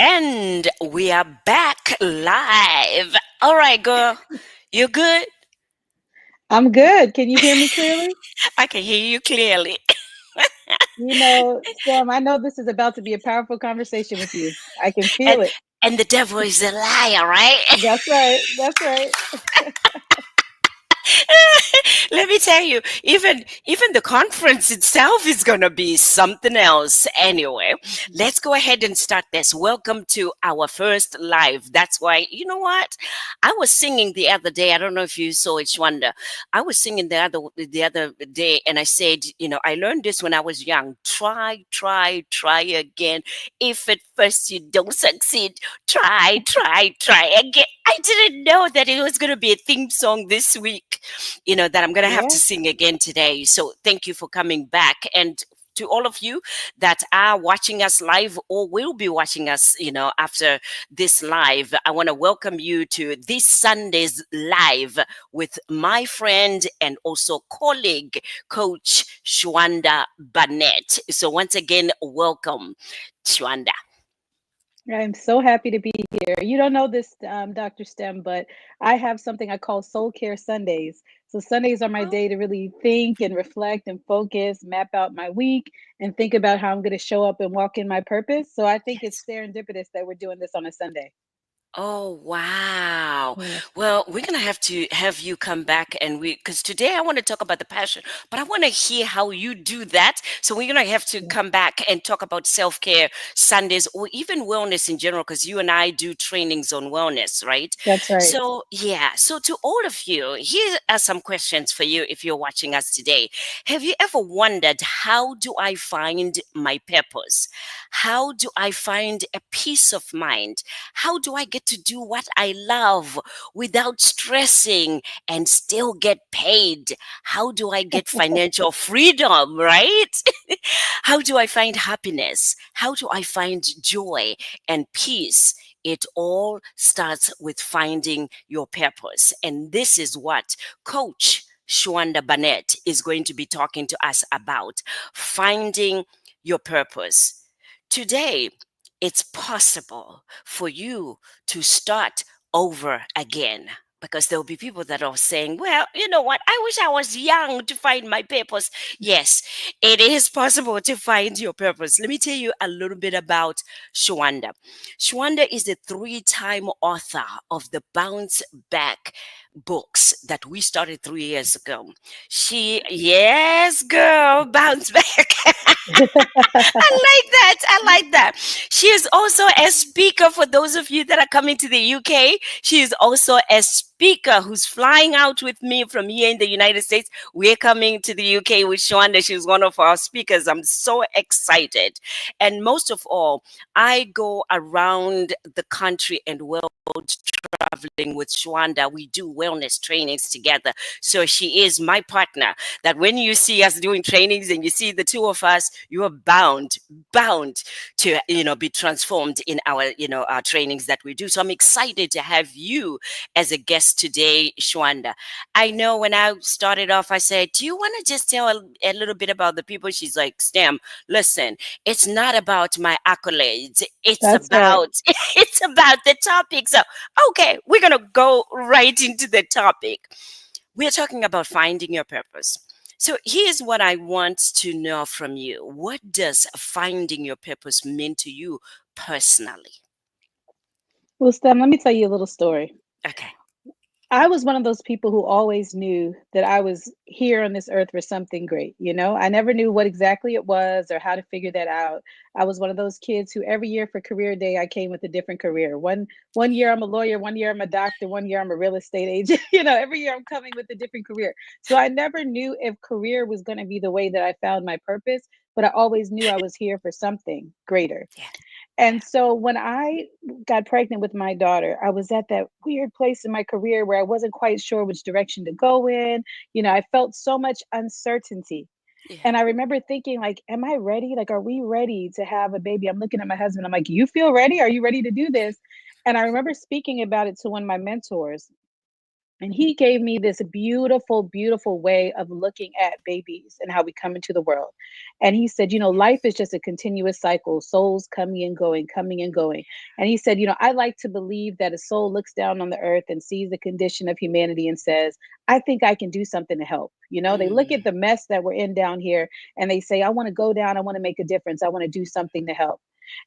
And we are back live. All right, girl. You good? I'm good. Can you hear me clearly? I can hear you clearly. Sam, I know this is about to be a powerful conversation with you. I can And feel it. and the devil is a liar, right? That's right. That's right. Let me tell you, even the conference itself is gonna be something else. Anyway, Mhm. let's go ahead and start this. Welcome to our first live. That's why you know what? I was singing the other day. I don't know if you saw it, Shwanda. I was singing the other day, and I said, I learned this when I was young. Try again. If at first you don't succeed, try again. I didn't know that it was going to be a theme song this week, that I'm going to have to Yeah. sing again today. So thank you for coming back. And to all of you that are watching us live or will be watching us, after this live, I want to welcome you to this Sunday's live with my friend and also colleague, Coach Shwanda Barnette. So once again, welcome, Shwanda. I'm so happy to be here. You don't know this, Dr. Stem, but I have something I call Soul Care Sundays. So Sundays are my day to really think and reflect and focus, map out my week, and think about how I'm going to show up and walk in my purpose. So I think it's Yes. serendipitous that we're doing this on a Sunday. Oh, wow. Yeah. Well, we're going to have to have you come back because today I want to talk about the passion, but I want to hear how you do that. So we're going to have to Yeah. come back and talk about self care Sundays or even wellness in general, because you and I do trainings on wellness, right? That's right. So, yeah. So, to all of you, here are some questions for you if you're watching us today. Have you ever wondered, how do I find my purpose? How do I find a peace of mind? How do I get to do what I love without stressing and still get paid? How do I get financial freedom, right? How do I find happiness? How do I find joy and peace? It all starts with finding your purpose. And this is what Coach Shwanda Barnett is going to be talking to us about, finding your purpose. Today, it's possible for you to start over again, because there will be people that are saying, well, you know what, I wish I was young to find my purpose. Yes, it is possible to find your purpose. Let me tell you a little bit about Shwanda. Shwanda is the three-time author of the Bounce Back books that we started 3 years ago. Yes, girl, bounce back. I like that. I like that. She is also a speaker for those of you that are coming to the UK. She is also a speaker who's flying out with me from here in the United States. We're coming to the UK with Shwanda. She's one of our speakers. I'm so excited. And most of all, I go around the country and world traveling with Shwanda. We do wellness trainings together. So she is my partner, that when you see us doing trainings and you see the two of us, you are bound to be transformed in our trainings that we do. So I'm excited to have you as a guest today, Shwanda. I know when I started off, I said, do you want to just tell a little bit about the people? She's like, Stem, listen, it's not about my accolades, it's That's right. about it's about the topic. So okay, we're gonna go right into the topic. We're talking about finding your purpose. So here's what I want to know from you. What does finding your purpose mean to you personally? Well, Stem, let me tell you a little story. Okay. I was one of those people who always knew that I was here on this earth for something great. I never knew what exactly it was or how to figure that out. I was one of those kids who every year for career day I came with a different career. One year I'm a lawyer, one year I'm a doctor, one year I'm a real estate agent. Every year I'm coming with a different career. So I never knew if career was going to be the way that I found my purpose, but I always knew I was here for something greater. Yeah. And so when I got pregnant with my daughter, I was at that weird place in my career where I wasn't quite sure which direction to go in. I felt so much uncertainty. Yeah. And I remember thinking, like, am I ready? Like, are we ready to have a baby? I'm looking at my husband. I'm like, you feel ready? Are you ready to do this? And I remember speaking about it to one of my mentors. And he gave me this beautiful, beautiful way of looking at babies and how we come into the world. And he said, life is just a continuous cycle, souls coming and going, coming and going. And he said, I like to believe that a soul looks down on the earth and sees the condition of humanity and says, I think I can do something to help. They look at Mm, the mess that we're in down here and they say, I want to go down, I want to make a difference, I want to do something to help.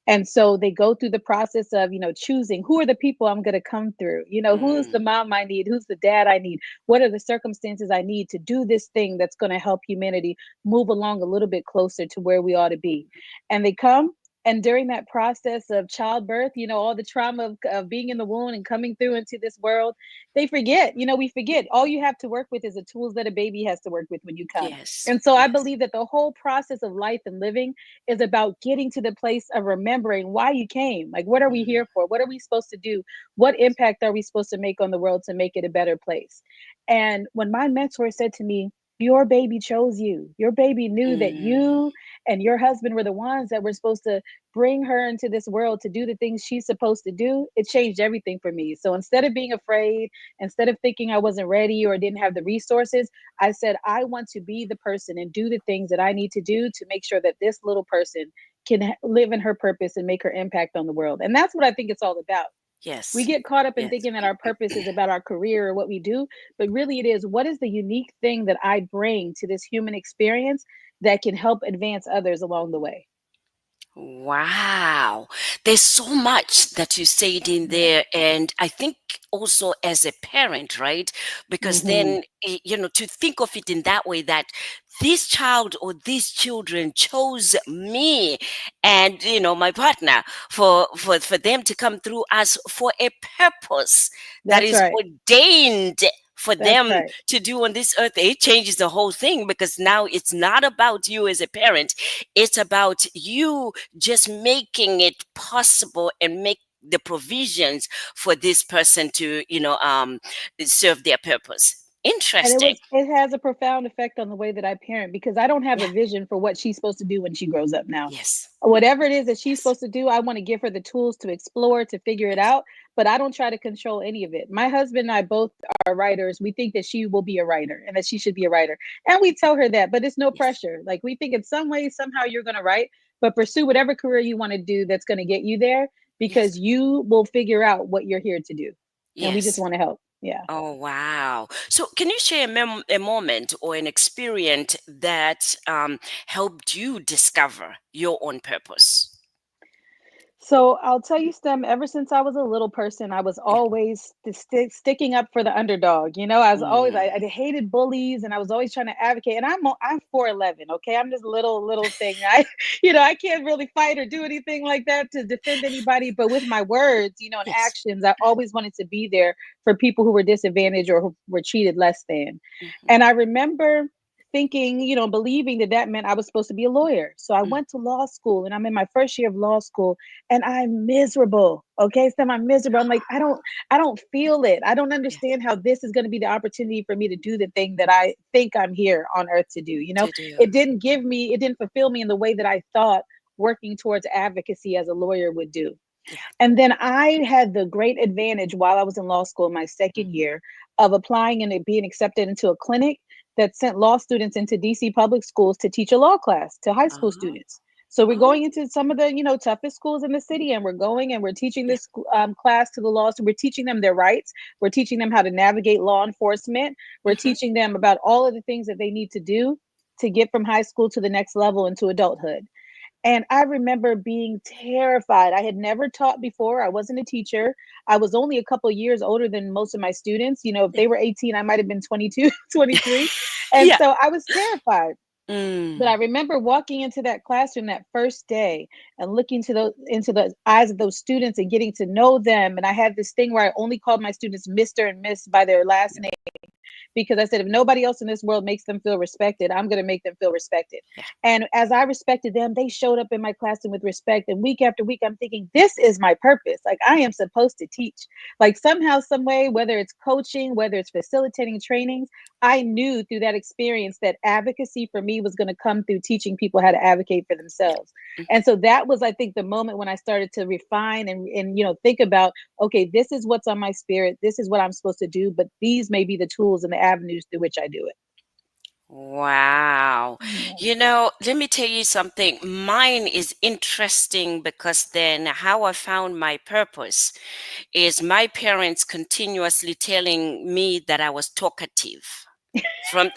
And so they go through the process of, choosing who are the people I'm going to come through, who's the mm, mom I need, who's the dad I need, what are the circumstances I need to do this thing that's going to help humanity move along a little bit closer to where we ought to be. And they come. And during that process of childbirth, all the trauma of being in the womb and coming through into this world, they forget, we forget all you have to work with is the tools that a baby has to work with when you come. yes, And so I yes, believe that the whole process of life and living is about getting to the place of remembering why you came. Like, what are we mm, here for? What are we supposed to do? What impact are we supposed to make on the world to make it a better place? And when my mentor said to me, your baby chose you. Your baby knew that mm, you and your husband were the ones that were supposed to bring her into this world to do the things she's supposed to do. It changed everything for me. So instead of being afraid, instead of thinking I wasn't ready or didn't have the resources, I said, I want to be the person and do the things that I need to do to make sure that this little person can live in her purpose and make her impact on the world. And that's what I think it's all about. We yes, get caught up in yes. thinking that our purpose is about our career or what we do, but really it is, what is the unique thing that I bring to this human experience that can help advance others along the way? Wow. There's so much that you said in Yeah. there. And I think also as a parent, right? Because Hmm. then, to think of it in that way, that this child or these children chose me and, my partner for them to come through us for a purpose that That's is right. ordained for That's them right. to do on this earth. It changes the whole thing because now it's not about you as a parent, it's about you just making it possible and make the provisions for this person to serve their purpose. And Interesting. it has a profound effect on the way that I parent, because I don't have Yeah. a vision for what she's supposed to do when she grows up now. Yes. Whatever it is that she's Yes. supposed to do, I want to give her the tools to explore, to figure it Yes. out, but I don't try to control any of it. My husband and I both are writers. We think that she will be a writer and that she should be a writer. And we tell her that, but it's no Yes. pressure. Like, we think in some way, somehow you're going to write, but pursue whatever career you want to do that's going to get you there, Yes. because you will figure out what you're here to do. And we just Yes. want to help. Yeah. Oh, wow. So, can you share a moment or an experience that helped you discover your own purpose? So I'll tell you, Stem, ever since I was a little person, I was Yeah. always sticking up for the underdog. I was always, Mm, I hated bullies, and I was always trying to advocate. And I'm 4'11". Okay. I'm just a little thing. I can't really fight or do anything like that to defend anybody. But with my words, and yes. actions, I always wanted to be there for people who were disadvantaged or who were treated less than. Hmm. And I remember thinking, believing that that meant I was supposed to be a lawyer. So I Mm. went to law school, and I'm in my first year of law school, and I'm miserable. Okay, so I'm miserable. I'm like, I don't feel it. I don't Yeah. understand how this is going to be the opportunity for me to do the thing that I think I'm here on earth to do. To do. It didn't fulfill me in the way that I thought working towards advocacy as a lawyer would do. Yeah. And then I had the great advantage while I was in law school in my second Hmm. year of applying and it being accepted into a clinic that sent law students into DC public schools to teach a law class to high school Oh, students. So we're oh, going into some of the, toughest schools in the city, and we're going and we're teaching yeah. this class to the law. So we're teaching them their rights. We're teaching them how to navigate law enforcement. We're Hmm. teaching them about all of the things that they need to do to get from high school to the next level into adulthood. And I remember being terrified. I had never taught before. I wasn't a teacher. I was only a couple years older than most of my students. If Yeah. they were 18, I might have been 22, 23. And Yeah. so I was terrified. But I Mm. remember walking into that classroom that first day and looking into the eyes of those students and getting to know them. And I had this thing where I only called my students Mr. and Miss by their last Yeah. name, because I said, if nobody else in this world makes them feel respected, I'm going to make them feel respected. Yeah. And as I respected them, they showed up in my classroom with respect. And week after week, I'm thinking, this is my purpose. Like, I am supposed to teach. Like, somehow, some way, whether it's coaching, whether it's facilitating trainings, I knew through that experience that advocacy for me was going to come through teaching people how to advocate for Yeah. themselves. Mhm. And so that was, I think, the moment when I started to refine and think about, okay, this is what's on my spirit. This is what I'm supposed to do, but these may be the tools and the avenues through which I do it. Wow. Yeah. Let me tell you something. Mine is interesting because then how I found my purpose is my parents continuously telling me that I was talkative. From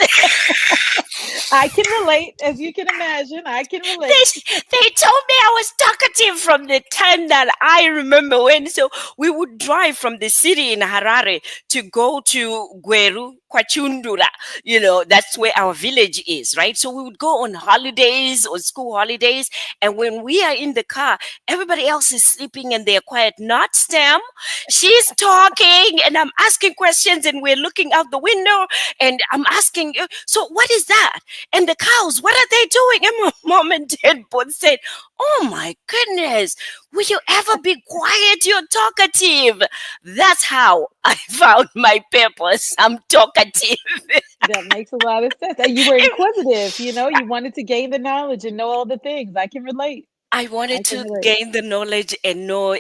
I can relate, as you can imagine. I can relate. they told me I was talkative from the time that I remember when. So we would drive from the city in Harare to go to Gweru, Kwachundura. That's where our village is, right? So we would go on holidays or school holidays. And when we are in the car, everybody else is sleeping and they're quiet. Not Stem. She's talking and I'm asking questions and we're looking out the window and I'm asking, so what is that? And the cows, what are they doing? And my mom and dad both said, oh my goodness, will you ever be quiet? You're talkative. That's how I found my purpose. I'm talkative. That makes a lot of sense. And you were inquisitive, you wanted to gain the knowledge and know all the things. I can relate. I I wanted can to relate. gain the knowledge and know,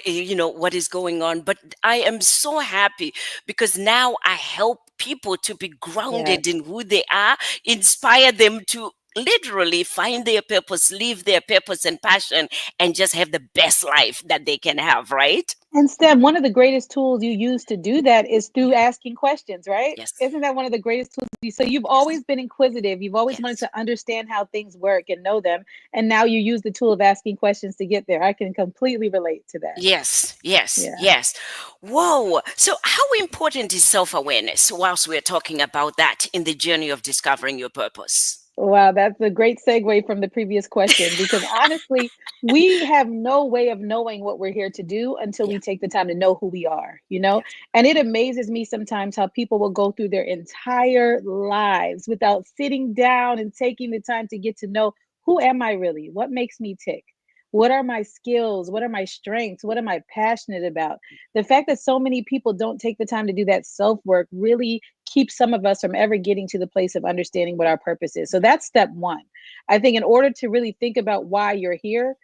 what is going on. But I am so happy because now I help people to be Yes. grounded in who they are, inspire them to literally find their purpose, live their purpose and passion, and just have the best life that they can have, right? And STEM, one of the greatest tools you use to do that is through Yeah. asking questions, right? Yes. Isn't that one of the greatest tools? So you've Yes. always been inquisitive. You've always wanted Yes. to understand how things work and know them. And now you use the tool of asking questions to get there. I can completely relate to that. Yes, yes, Yeah. yes. Whoa. So, how important is self awareness whilst we're talking about that in the journey of discovering your purpose? Wow, that's a great segue from the previous question because honestly, we have no way of knowing what we're here to do until Yeah, we take the time to know who we are. yes, And it amazes me sometimes how people will go through their entire lives without sitting down and taking the time to get to know, who am I really? What makes me tick? What are my skills? What are my strengths? What am I passionate about? The fact that so many people don't take the time to do that self work really keeps some of us from ever getting to the place of understanding what our purpose is. So that's step one. I think in order to really think about why you're here,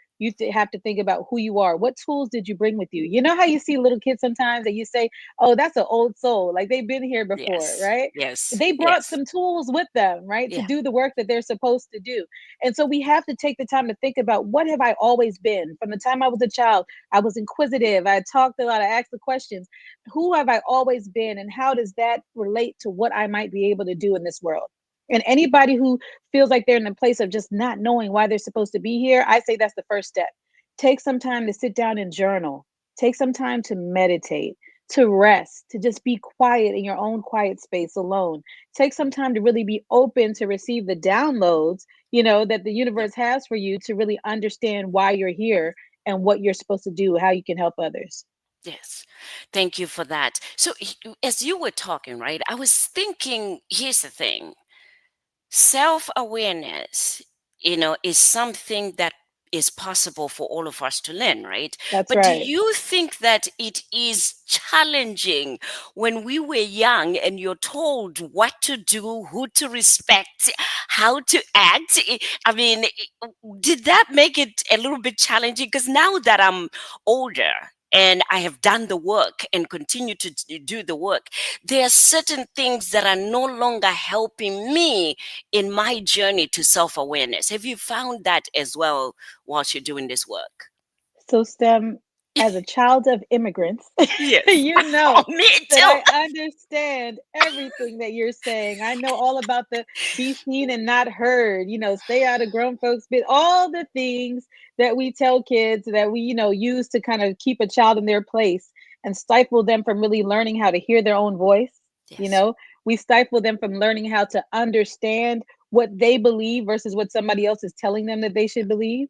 have to think about who you are. What tools did you bring with you? You know how you see little kids sometimes that you say, oh, that's an old soul. Like they've been here before, yes, right? yes, They brought yes. some tools with them, right, to Yeah, do the work that they're supposed to do. And so we have to take the time to think about, what have I always been? From the time I was a child, I was inquisitive. I talked a lot. I asked the questions. Who have I always been? And how does that relate to what I might be able to do in this world? And anybody who feels like they're in a place of just not knowing why they're supposed to be here, I say that's the first step. Take some time to sit down and journal. Take some time to meditate, to rest, to just be quiet in your own quiet space alone. Take some time to really be open to receive the downloads, that the yeah, universe has for you, to really understand why you're here and what you're supposed to do, how you can help others. yes. Thank you for that. So, as you were talking, right, I was thinking, here's the thing. Self awareness, is something that is possible for all of us to learn, right? That's But do right. you think that it is challenging when we were young and you're told what to do, who to respect, how to act? I mean, did that make it a little bit challenging? Because now that I'm older, and I have done the work and continue to do the work, there are certain things that are no longer helping me in my journey to self awareness. Have you found that as well whilst you're doing this work? So, STEM, as a child of immigrants, Yes. you Oh, know me that too. I understand everything that you're saying. I know all about the be seen and not heard, stay out of grown folks' bit, all the things that we tell kids that we, use to kind of keep a child in their place and stifle them from really learning how to hear their own voice. You Yes. know, we stifle them from learning how to understand what they believe versus what somebody else is telling them that they should believe.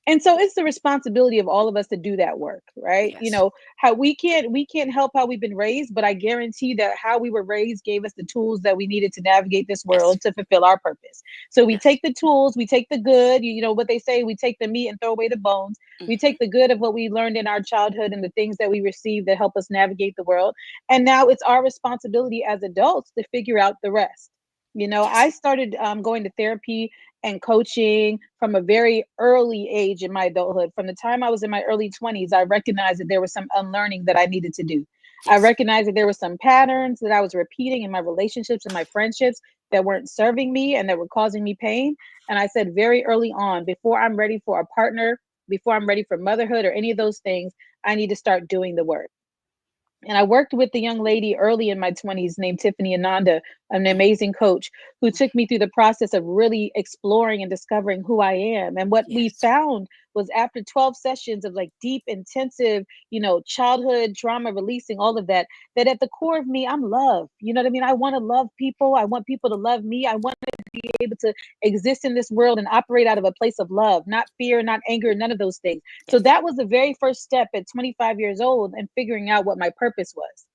And so it's the responsibility of all of us to do that work, right? You Yes. know, how we can't help how we've been raised, but I guarantee that how we were raised gave us the tools that we needed to navigate this Yes. world to fulfill our purpose. So we Yes. take the tools, we take the good, you know what they say, we take the meat and throw away the bones. We Hmm. take the good of what we learned in our childhood and the things that we received that help us navigate the world. And now it's our responsibility as adults to figure out the rest. You know, Yes. I started going to therapy and coaching from a very early age in my adulthood. From the time I was in my early 20s, I recognized that there was some unlearning that I needed to do. I Yes. recognized that there were some patterns that I was repeating in my relationships and my friendships that weren't serving me and that were causing me pain. And I said very early on, before I'm ready for a partner, before I'm ready for motherhood or any of those things, I need to start doing the work. And I worked with the young lady early in my 20s named Tiffany Ananda, an amazing coach who took me through the process of really exploring and discovering who I am. And what we Yes. found was after 12 sessions of like deep, intensive, childhood trauma releasing, all of that, that at the core of me, I'm love. You know what I mean? I want to love people. I want people to love me. I want to be able to exist in this world and operate out of a place of love, not fear, not anger, none of those things. So Yes. that was the very first step at 25 years old and figuring out what my purpose was.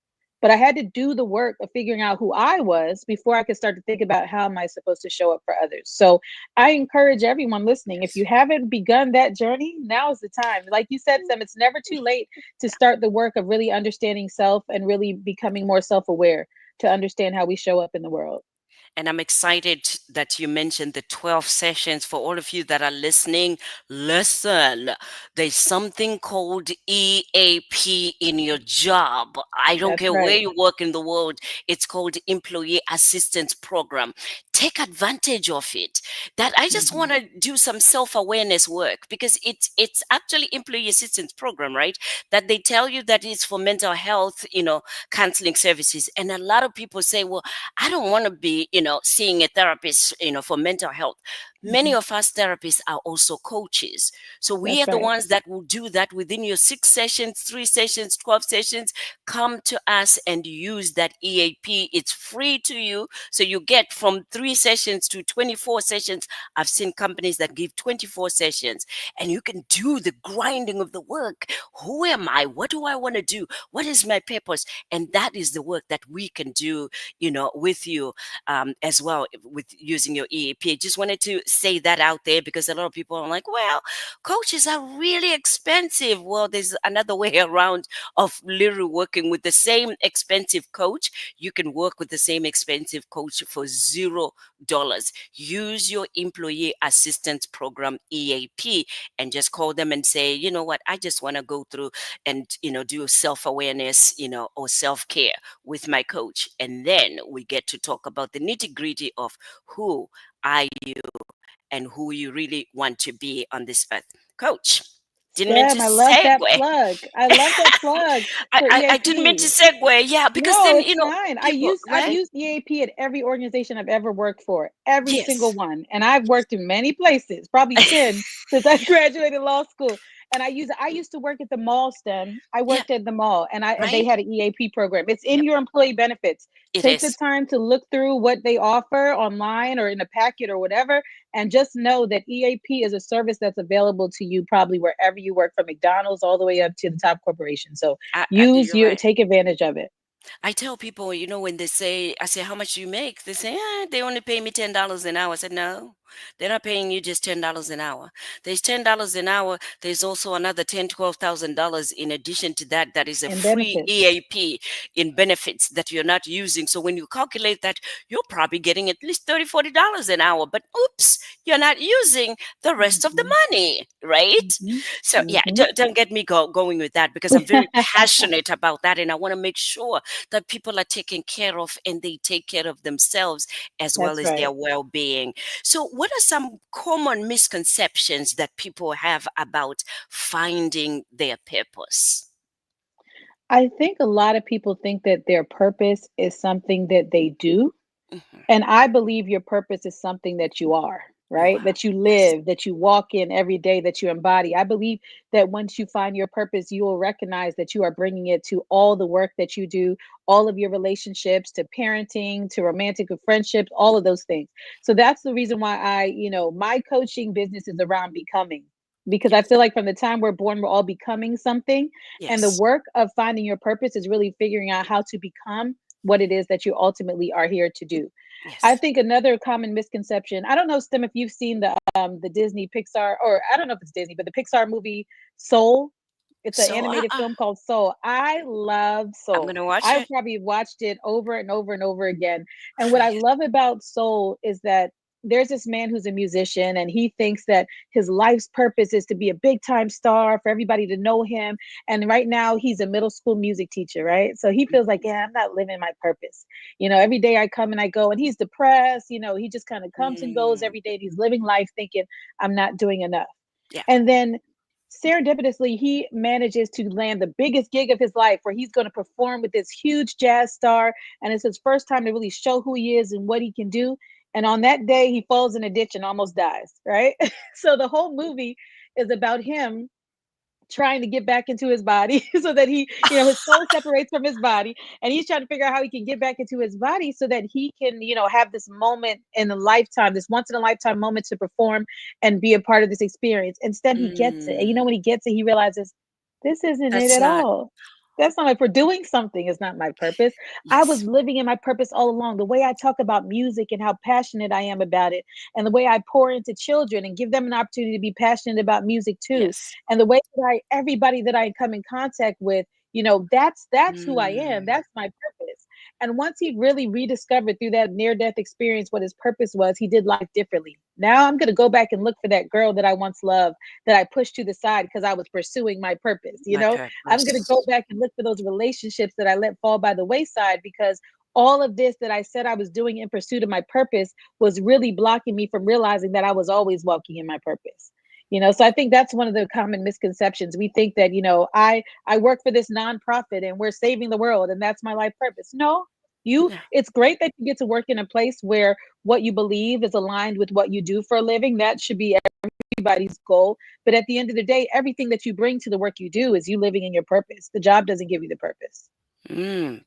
But I had to do the work of figuring out who I was before I could start to think about how am I supposed to show up for others. So I encourage everyone listening, if you Yes. haven't begun that journey, now is the time. Like you said, Sam, it's never too late to start the work of really understanding self and really becoming more self-aware to understand how we show up in the world. And I'm excited that you mentioned the 12 sessions. For all of you that are listening, listen, there's something called EAP in your job. I don't That's care where right. you work in the world, it's called Employee Assistance Program. Take advantage of it. That I just Mhm. want to do some self-awareness work because it's actually employee assistance program, right? That they tell you that it's for mental health, counseling services. And a lot of people say, well, I don't want to be, seeing a therapist, for mental health. Many Mhm. of us therapists are also coaches. So we are That's the right. ones that will do that within your 6 sessions, 3 sessions, 12 sessions. Come to us and use that EAP. It's free to you. So you get from 3 sessions to 24 sessions. I've seen companies that give 24 sessions and you can do the grinding of the work. Who am I? What do I want to do? What is my purpose? And that is the work that we can do, with you, as well, with using your EAP. Just wanted to say that out there because a lot of people are like, well, coaches are really expensive. Well, there's another way around of literally working with the same expensive coach. You can work with the same expensive coach for $0. Use your employee assistance program EAP and just call them and say, you know what, I just want to go through and do self-awareness, or self-care with my coach. And then we get to talk about the nitty gritty of who are you and who you really want to be on this earth. Coach, didn't mean to Sam, I love that segue. plug. I love that plug I, for I, I didn't mean to EAP. segue. Yeah, because No, then, it's fine. people, I've right? used EAP at every organization I've ever worked for, every single Yes. one. And I've worked in many places, probably 10 since I graduated law school. And I used to work at the mall, STEM. I Yeah, worked at the mall and they right? had an EAP program. It's in Yep, your employee benefits. it Take the is. time to look through what they offer online or in a packet or whatever. And just know that EAP is a service that's available to you probably wherever you work, from McDonald's all the way up to the top corporation. So You're right. take advantage of it. I tell people, when they say, I say, how much do you make? They say, they only pay me $10 an hour. I said, no, they're not paying you just $10 an hour. There's $10 an hour. There's also another $12,000 in addition to that. That is a And free benefits. EAP in benefits that you're not using. So when you calculate that, you're probably getting at least $30, $40 an hour. But oops, you're not using the rest of the Mhm, money, right? mhm, So yeah, mhm. don't get me going with that because I'm very passionate about that, and I want to make sure that people are taken care of and they take care of themselves as well That's as their right. well-being. So what are some common misconceptions that people have about finding their purpose? I think a lot of people think that their purpose is something that they do. Hmm. And I believe your purpose is something that you are, right? Wow. That you Yes. live, that you walk in every day, that you embody. I believe that once you find your purpose, you will recognize that you are bringing it to all the work that you do, all of your relationships, to parenting, to romantic friendships, all of those things. So that's the reason why my coaching business is around becoming. because I Yes. feel like from the time we're born, we're all becoming something. And the Yes. work of finding your purpose is really figuring out how to become what it is that you ultimately are here to do. I Yes. think another common misconception, I don't know, Stem, if you've seen the Disney Pixar, or I don't know if it's Disney, but the Pixar movie Soul. It's an So, animated film called Soul. I love I'm Soul. gonna watch I've it. probably watched it over and over and over again. And Oh, what I yes. love about Soul is that there's this man who's a musician, and he thinks that his life's purpose is to be a big time star, for everybody to know him. And right now he's a middle school music teacher, right? So he feels like, yeah, I'm not living my purpose. Every day I come and I go, and he's depressed. He just kind of comes and goes Mm, every day, and he's living life thinking, I'm not doing enough. yeah. And then serendipitously, he manages to land the biggest gig of his life, where he's going to perform with this huge jazz star. And it's his first time to really show who he is and what he can do. And on that day, he falls in a ditch and almost dies, right? So the whole movie is about him trying to get back into his body so that his soul separates from his body, and he's trying to figure out how he can get back into his body so that he can, have this moment in a lifetime, this once in a lifetime moment to perform and be a part of this experience. Instead, he gets it. And Mm, when he gets it, he realizes this isn't it that's at not. all. That's not, like, for doing something is not my purpose. I was Yes. living in my purpose all along. The way I talk about music and how passionate I am about it, and the way I pour into children and give them an opportunity to be passionate about music too, Yes. and the way that everybody that I come in contact with, that's who I am. Mm, That's my purpose. And once he really rediscovered through that near death experience what his purpose was, he did life differently. Now I'm going to go back and look for that girl that I once loved, that I pushed to the side because I was pursuing my purpose. my I'm going to go purpose. back and look for those relationships that I let fall by the wayside, because all of this that I said I was doing in pursuit of my purpose was really blocking me from realizing that I was always walking in my purpose. So I think that's one of the common misconceptions. We think that, I work for this nonprofit and we're saving the world and that's my life purpose. No, Yeah. it's great that you get to work in a place where what you believe is aligned with what you do for a living. That should be everybody's goal. But at the end of the day, everything that you bring to the work you do is you living in your purpose. The job doesn't give you the purpose.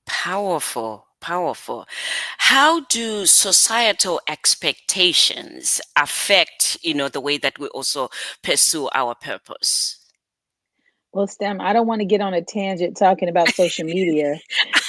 Powerful, powerful. How do societal expectations affect, the way that we also pursue our purpose? Well, STEM, I don't want to get on a tangent talking about social media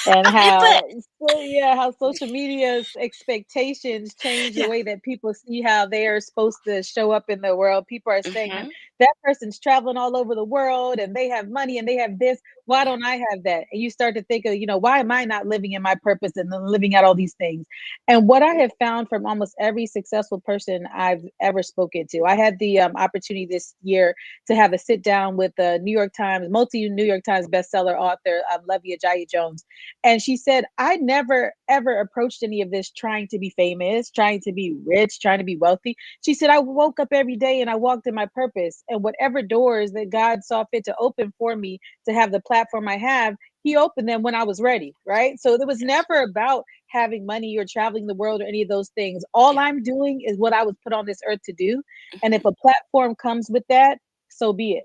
and But how social media's expectations change the yeah. way that people see how they are supposed to show up in the world. People are saying Hmm. that person's traveling all over the world and they have money and they have this. Why don't I have that? And you start to think of, why am I not living in my purpose and then living out all these things? And what I have found from almost every successful person I've ever spoken to, I had the opportunity this year to have a sit down with the New York Times, multi New York Times bestseller author, Levy Ajayi Jones. And she said, I never ever approached any of this trying to be famous, trying to be rich, trying to be wealthy. She said, I woke up every day and I walked in my purpose. And whatever doors that God saw fit to open for me to have the platform I have, He opened them when I was ready. Right. So it was Yes. never about having money or traveling the world or any of those things. All Yeah. I'm doing is what I was put on this earth to do. And if Hmm. a platform comes with that, so be it.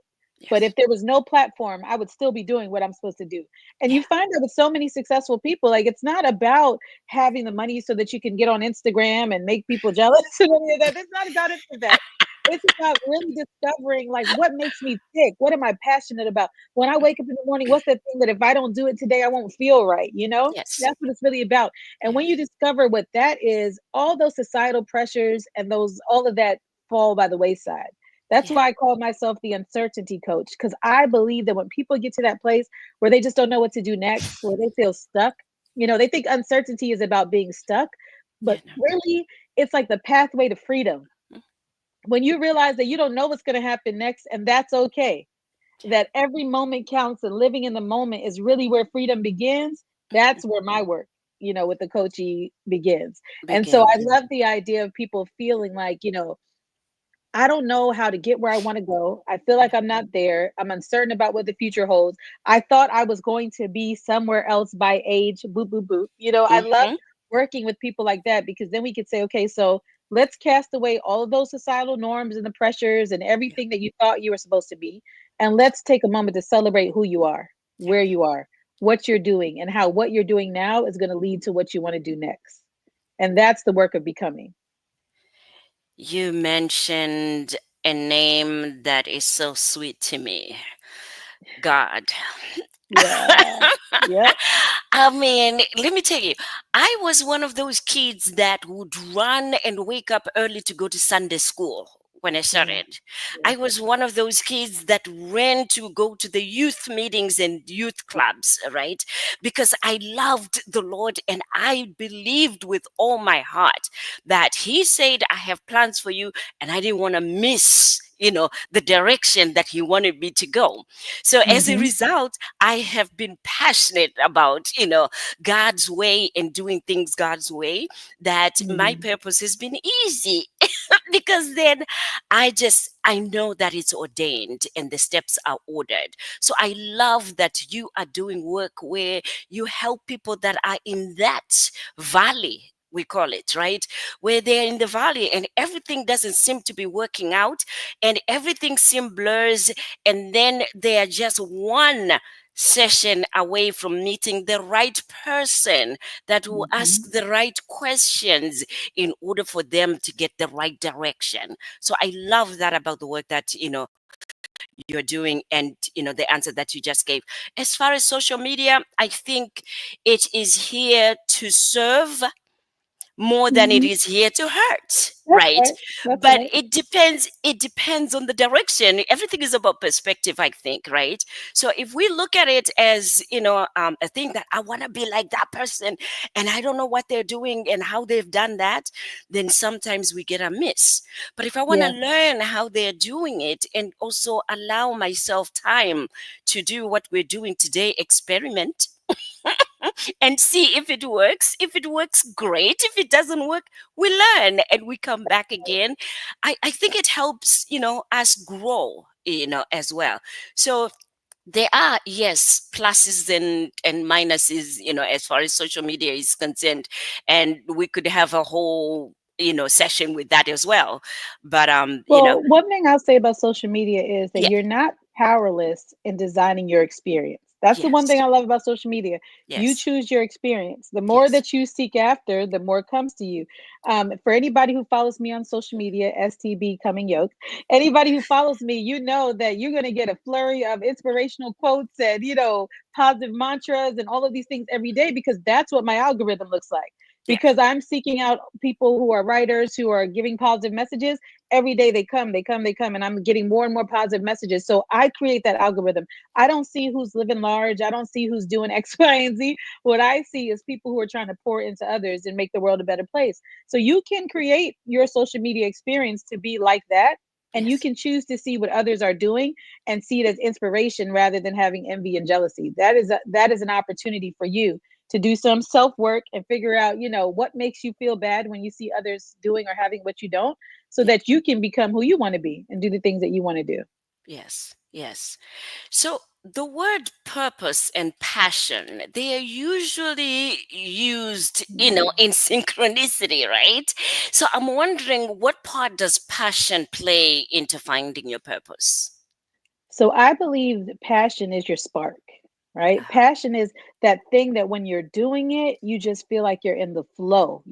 But if Yes. there was no platform, I would still be doing what I'm supposed to do. And Yeah. you find that with so many successful people, like, it's not about having the money so that you can get on Instagram and make people jealous and any of that. It's not about any of that. It's about really discovering, like, what makes me tick? What am I passionate about? When I wake up in the morning, what's that thing that if I don't do it today, I won't feel right? Yes. That's what it's really about. And when Yes. you discover what that is, all those societal pressures and all of that fall by the wayside. That's Yeah. why I call myself the uncertainty coach, because I believe that when people get to that place where they just don't know what to do next, where they feel stuck, they think uncertainty is about being stuck, Yeah. but No. really, it's like the pathway to freedom. Mm, When you realize that you don't know what's going to happen next, and that's okay, yeah. that every moment counts and living in the moment is really where freedom begins, Mhm. that's where my work, with the coachee begins. And so I Begins. love the idea of people feeling like, I don't know how to get where I want to go. I feel like I'm not there. I'm uncertain about what the future holds. I thought I was going to be somewhere else by age, boop, boop, boop. I love Hmm. working with people like that, because then we could say, okay, so let's cast away all of those societal norms and the pressures and Yeah. everything that you thought you were supposed to be. And let's take a moment to celebrate who you are, Yeah. where you are, what you're doing, and how what you're doing now is going to lead to what you want to do next. And that's the work of becoming. You mentioned a name that is so sweet to me. God. Yeah. Yep. I mean, let me tell you, I was one of those kids that would run and wake up early to go to Sunday school when I Yeah. started. Yeah. I was one of those kids that ran to go to the youth meetings and youth clubs, right? Because I loved the Lord and I believed with all my heart that He said, I have plans for you, and I didn't want to miss. The direction that he wanted me to go. So as a Mm-hmm. result, I have been passionate about, God's way and doing things God's way, that my Mm-hmm. purpose has been easy because then I know that it's ordained and the steps are ordered. So I love that you are doing work where you help people that are in that valley, we call it, right? Where they're in the valley and everything doesn't seem to be working out and everything seems blurs, and then they are just one session away from meeting the right person that will Mm-hmm. ask the right questions in order for them to get the right direction. So I love that about the work that you're doing, and the answer that you just gave. As far as social media, I think it is here to serve more than it Mm-hmm. is here to hurt, That's right? right. That's But right. it depends on the direction. Everything is about perspective, I think, right? So if we look at it as a thing that I want to be like that person and I don't know what they're doing and how they've done that, then sometimes we get a miss. But if I want to Yeah. learn how they're doing it and also allow myself time to do what we're doing today, experiment and see if it works. If it works, great. If it doesn't work, we learn and we come back again. I think it helps, us grow, as well. So there are, yes, pluses and minuses, as far as social media is concerned. And we could have a whole, session with that as well. But Well, one thing I'll say about social media is that yeah, you're not powerless in designing your experience. That's the one thing yes, I love about social media. You yes, choose your experience. The more yes, that you seek after, the more comes to you. For anybody who follows me on social media, STB coming yoked, anybody who follows me, you know that you're going to get a flurry of inspirational quotes and, positive mantras and all of these things every day because that's what my algorithm looks like. yes, Because I'm seeking out people who are writers, who are giving positive messages every day they come, and I'm getting more and more positive messages. So I create that algorithm. I don't see who's living large. I don't see who's doing X, Y, and Z. What I see is people who are trying to pour into others and make the world a better place. So you can create your social media experience to be like that. And you yes, can choose to see what others are doing and see it as inspiration rather than having envy and jealousy. That is an opportunity for you to do some self work and figure out, what makes you feel bad when you see others doing or having what you don't, so yes, that you can become who you want to be and do the things that you want to do. yes, yes. So the word purpose and passion, they are usually used, in synchronicity, right? So I'm wondering, what part does passion play into finding your purpose? So I believe that passion is your spark, right? Uh-huh. Passion is that thing that when you're doing it, you just feel like you're in the flow.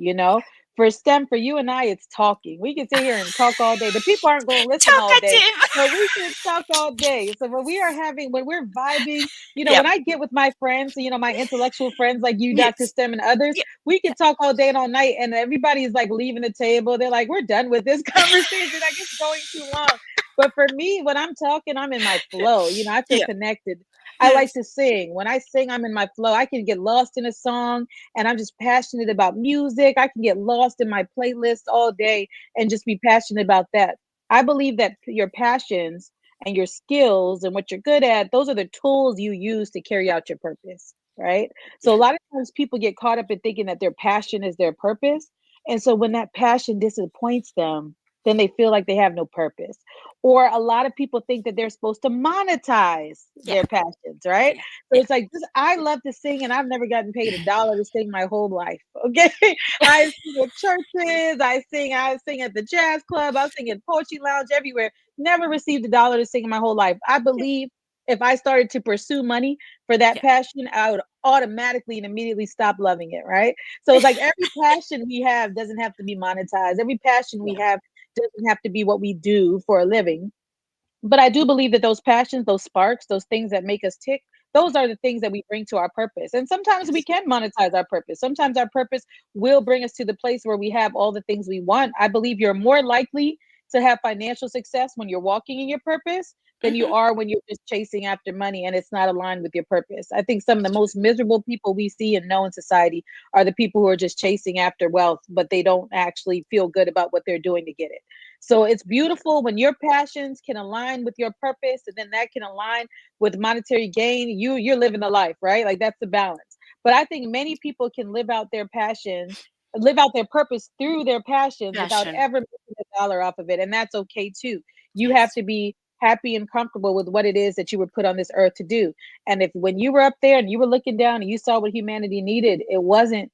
For you and I, it's talking. We can sit here and talk all day. The people aren't going to listen all day, Talkative. but we can talk all day. So when we're vibing, when Yep. I get with my friends, my intellectual friends like you, Dr. Yes. Stem, and others, Yep. we can Yep. talk all day and all night, and everybody is like leaving the table. They're like, we're done with this conversation. Like it's going too long. But for me, when I'm talking, I'm in my flow. I feel Yep. connected. I like Yes. to sing. When I sing, I'm in my flow. I can get lost in a song and I'm just passionate about music. I can get lost in my playlist all day and just be passionate about that. I believe that your passions and your skills and what you're good at, those are the tools you use to carry out your purpose, right? So Yeah. a lot of times people get caught up in thinking that their passion is their purpose. And so when that passion disappoints them, then they feel like they have no purpose. Or a lot of people think that they're supposed to monetize Yeah. their passions, right? Yeah. So Yeah. it's like this, I love to sing and I've never gotten paid $1 to sing my whole life. Okay. I sing at churches, I sing at the jazz club, I sing at poetry lounge everywhere. Never received $1 to sing in my whole life. I believe if I started to pursue money for that Yeah. passion, I would automatically and immediately stop loving it, right? So it's like every passion we have doesn't have to be monetized. Every passion we Yeah. have doesn't have to be what we do for a living. But I do believe that those passions, those sparks, those things that make us tick, those are the things that we bring to our purpose. And sometimes we Yes. can monetize our purpose. Sometimes our purpose will bring us to the place where we have all the things we want. I believe you're more likely to have financial success when you're walking in your purpose than you Mm-hmm. are when you're just chasing after money and it's not aligned with your purpose. I think some of the most miserable people we see and know in society are the people who are just chasing after wealth, but they don't actually feel good about what they're doing to get it. So it's beautiful when your passions can align with your purpose, and then that can align with monetary gain. You're living the life, right? Like that's the balance. But I think many people can live out their passion, live out their purpose through their passions without Passion. ever making a dollar off of it, and that's okay too. You have Yes. to be happy and comfortable with what it is that you were put on this earth to do. And if when you were up there and you were looking down and you saw what humanity needed, it wasn't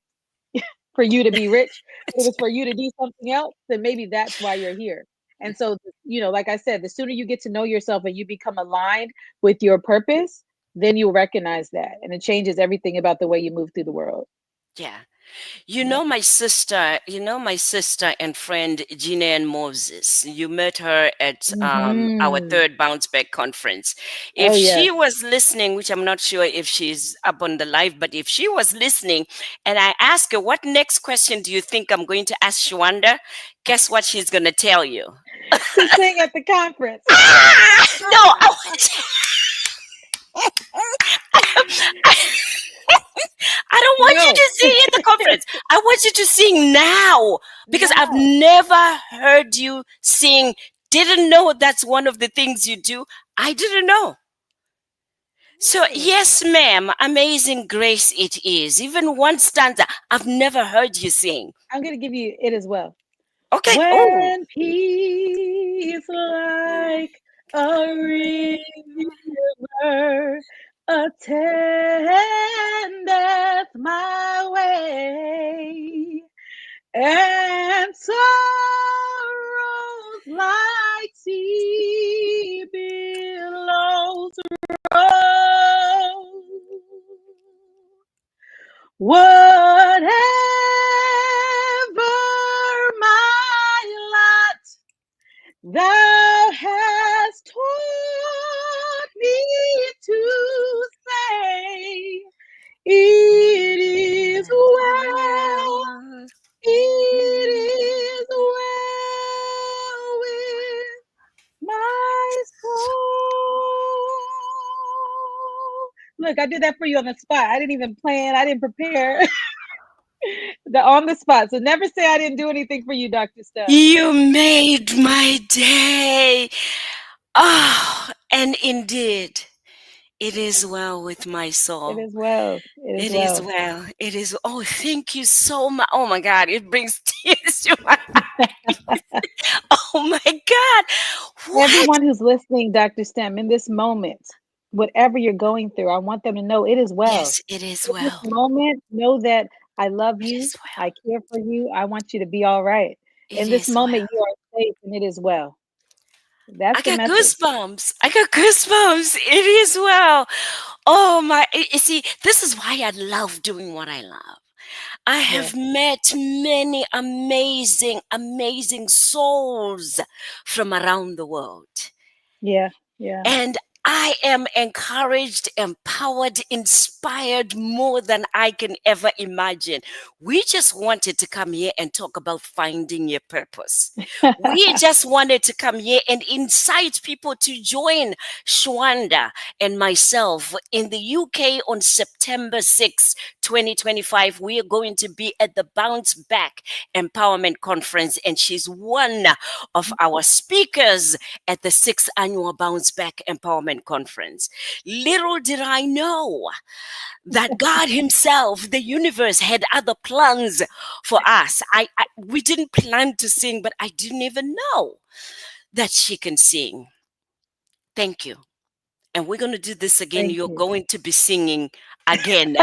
for you to be rich, but it was for you to do something else, then maybe that's why you're here. And so, like I said, the sooner you get to know yourself and you become aligned with your purpose, then you'll recognize that. And it changes everything about the way you move through the world. Yeah. Yeah. My sister and friend Gina and Moses. You met her at our Hmm. third Bounce Back conference. If Oh, she yes. was listening, which I'm not sure if she's up on the live, but if she was listening and I ask her, what next question do you think I'm going to ask Shwanda? Guess what she's going to tell you? To sing at the conference. No, I don't want you No. to sing at the conference. I want you to sing now because I've Now. never heard you sing. Didn't know that's one of the things you do. I didn't know. So, Hmm. yes, ma'am, Amazing Grace it is. Even one stanza, I've never heard you sing. I'm going to give you it as well. Okay. Oh, When peace like a river attendeth my way, and sorrows like sea billows roll, whatever my lot, thou hast taught me to say, it is well, well. it is well with my soul. Look, I did that for you on the spot. I didn't even plan, I didn't prepare. The on the spot. So never say I didn't do anything for you, Dr. Steph. You made my day. Ah, and indeed, it is well with my It soul. is well. It is It is well. well. It is. Oh, thank you so much. Oh my God, it brings tears to my. Oh my God, what? Everyone who's listening, Dr. Stem, in this moment, whatever you're going through, I want them to know it is well. Yes, it is In this well. moment, know that I love It you. is well. I care for you. I want you to be all right. It In this is well. moment, you are safe and it is well. That's I the got message. goosebumps. I got goosebumps. It is well. Oh my! You see, this is why I love doing what I love. I Yeah. have met many amazing, amazing souls from around the world. Yeah. Yeah. And I am encouraged, empowered, inspired more than I can ever imagine. We just wanted to come here and talk about finding your purpose. We just wanted to come here and incite people to join Shwanda and myself in the UK on September 6th, 2025. We are going to be at the Bounce Back Empowerment Conference, and she's one of our speakers at the sixth annual Bounce Back Empowerment Conference. Little did I know that God Himself, the universe, had other plans for us. We didn't plan to sing, but I didn't even know that she can sing. Thank you. And we're going to do this again. Thank You're you. going to be singing again.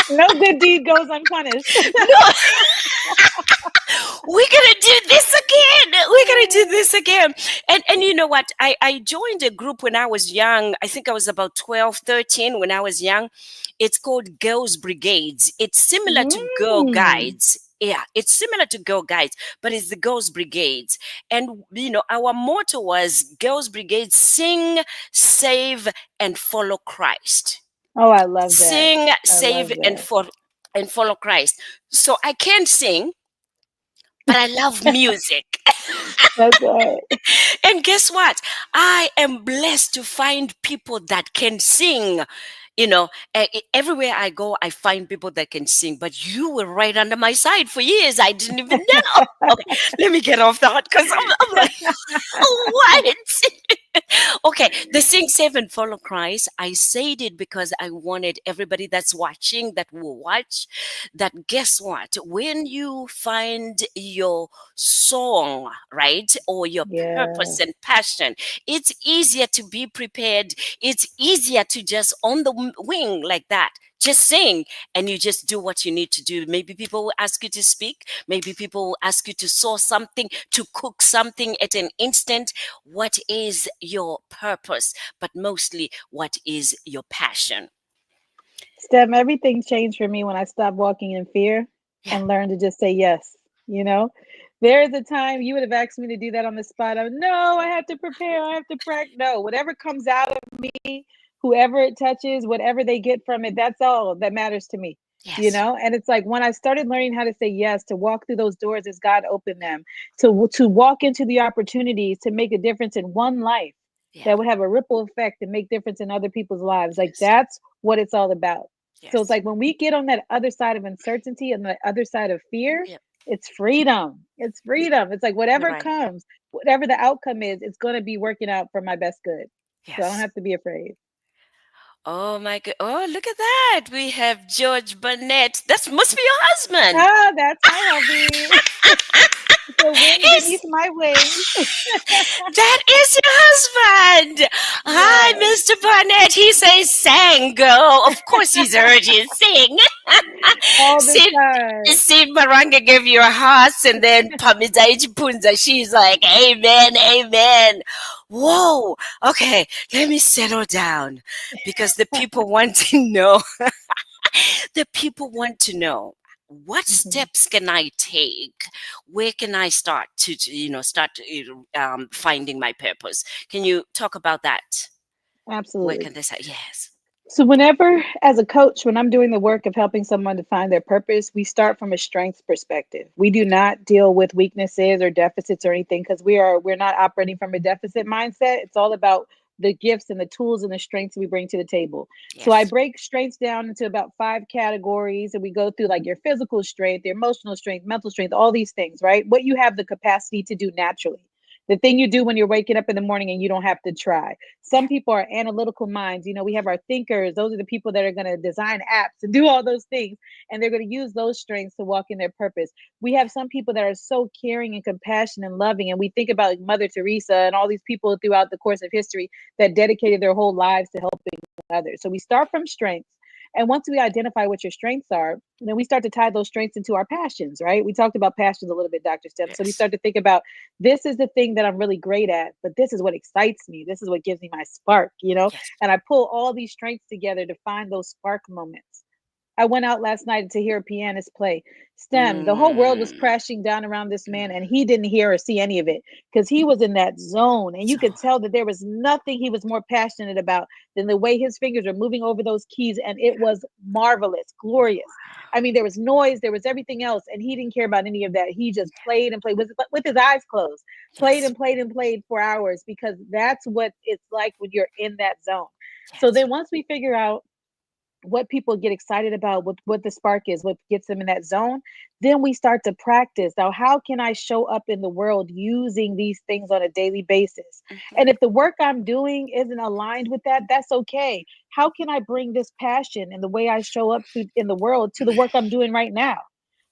No good deed goes unpunished. No, we're gonna do this again. We're gonna do this again. And you know what? I joined a group when I was young. I think I was about 12, 13 when I was young. It's called Girls Brigades. It's similar to Girl Mm. Guides. Yeah, it's similar to Girl Guides, but it's the Girls Brigades. And, our motto was Girls Brigades: sing, save, and follow Christ. Oh, I love that. Sing, I save, love that. and follow Christ. So I can't sing, but I love music. That's right. And guess what? I am blessed to find people that can sing. Everywhere I go, I find people that can sing. But you were right under my side for years. I didn't even know. Okay, let me get off that because I'm like, what? Okay, the sing, save, and follow Christ. I said it because I wanted everybody that's watching, that will watch, that guess what? When you find your song, right, or your Yeah. purpose and passion, it's easier to be prepared. It's easier to just on the wing like that. Just sing and you just do what you need to do. Maybe people will ask you to speak. Maybe people will ask you to sew something, to cook something at an instant. What is your purpose? But mostly, what is your passion? Steph, everything changed for me when I stopped walking in fear Yeah. and learned to just say yes. You know, there is a time you would have asked me to do that on the spot. No, I have to prepare. I have to practice. No, whatever comes out of me, whoever it touches, whatever they get from it, that's all that matters to me. Yes. And it's like when I started learning how to say yes, to walk through those doors as God opened them, to walk into the opportunities to make a difference in one life Yeah. that would have a ripple effect and make difference in other people's lives. Like Yes. that's what it's all about. So it's Yes. like when we get on that other side of uncertainty and the other side of fear, Yep. it's freedom. It's freedom. It's like You're whatever right. comes, whatever the outcome is, it's going to be working out for my best good. So I don't Yes. have to be afraid. Oh my god. Oh, look at that. We have George Barnett. That must be your husband. Ah, that's my hubby. The wind beneath He's my wings. That is your husband. Hi, Yes. Mr. Barnett. He says, "Sang, girl." Of course, he's heard you sing. All the Sid, time. Sid Maranga gave you a heart, and then Pamidaiji Punza, she's like, "Amen, amen." Whoa. Okay, let me settle down because the people want to know. The people want to know, what Mhm. steps can I take? Where can I start start finding my purpose? Can you talk about that? Where Absolutely. can they say yes? So, whenever, as a coach, when I'm doing the work of helping someone to find their purpose, we start from a strengths perspective. We do Okay. not deal with weaknesses or deficits or anything because we're not operating from a deficit mindset. It's all about the gifts and the tools and the strengths we bring to the table. So I Yes. break strengths down into about 5 categories, and we go through like your physical strength, your emotional strength, mental strength, all these things, right? What you have the capacity to do naturally. The thing you do when you're waking up in the morning and you don't have to try. Yeah. Some people are analytical minds. We have our thinkers. Those are the people that are going to design apps and do all those things. And they're going to use those strengths to walk in their purpose. We have some people that are so caring and compassionate and loving. And we think about like Mother Teresa and all these people throughout the course of history that dedicated their whole lives to helping others. So we start from strengths. And once we identify what your strengths are, then we start to tie those strengths into our passions, right? We talked about passions a little bit, Dr. Step. So we Yes. start to think about this is the thing that I'm really great at, but this is what excites me. This is what gives me my spark. Yes. And I pull all these strengths together to find those spark moments. I went out last night to hear a pianist play. STEM, the whole world was Mm, crashing down around this man, and mm, he didn't hear or see any of it because he was in that zone. And you so could tell that there was nothing he was more passionate about than the way his fingers were moving over those keys. And it was marvelous, glorious. I mean, there was noise, there was everything else, and he didn't care about any of that. He just played and played with his eyes closed, played yes. and played and played for hours because that's what it's like when you're in that zone. So Yes. then once we figure out what people get excited about, what the spark is, what gets them in that zone, then we start to practice. Now, how can I show up in the world using these things on a daily basis? Hmm. And if the work I'm doing isn't aligned with that, that's okay. How can I bring this passion and the way I show up in the world to the work I'm doing right now?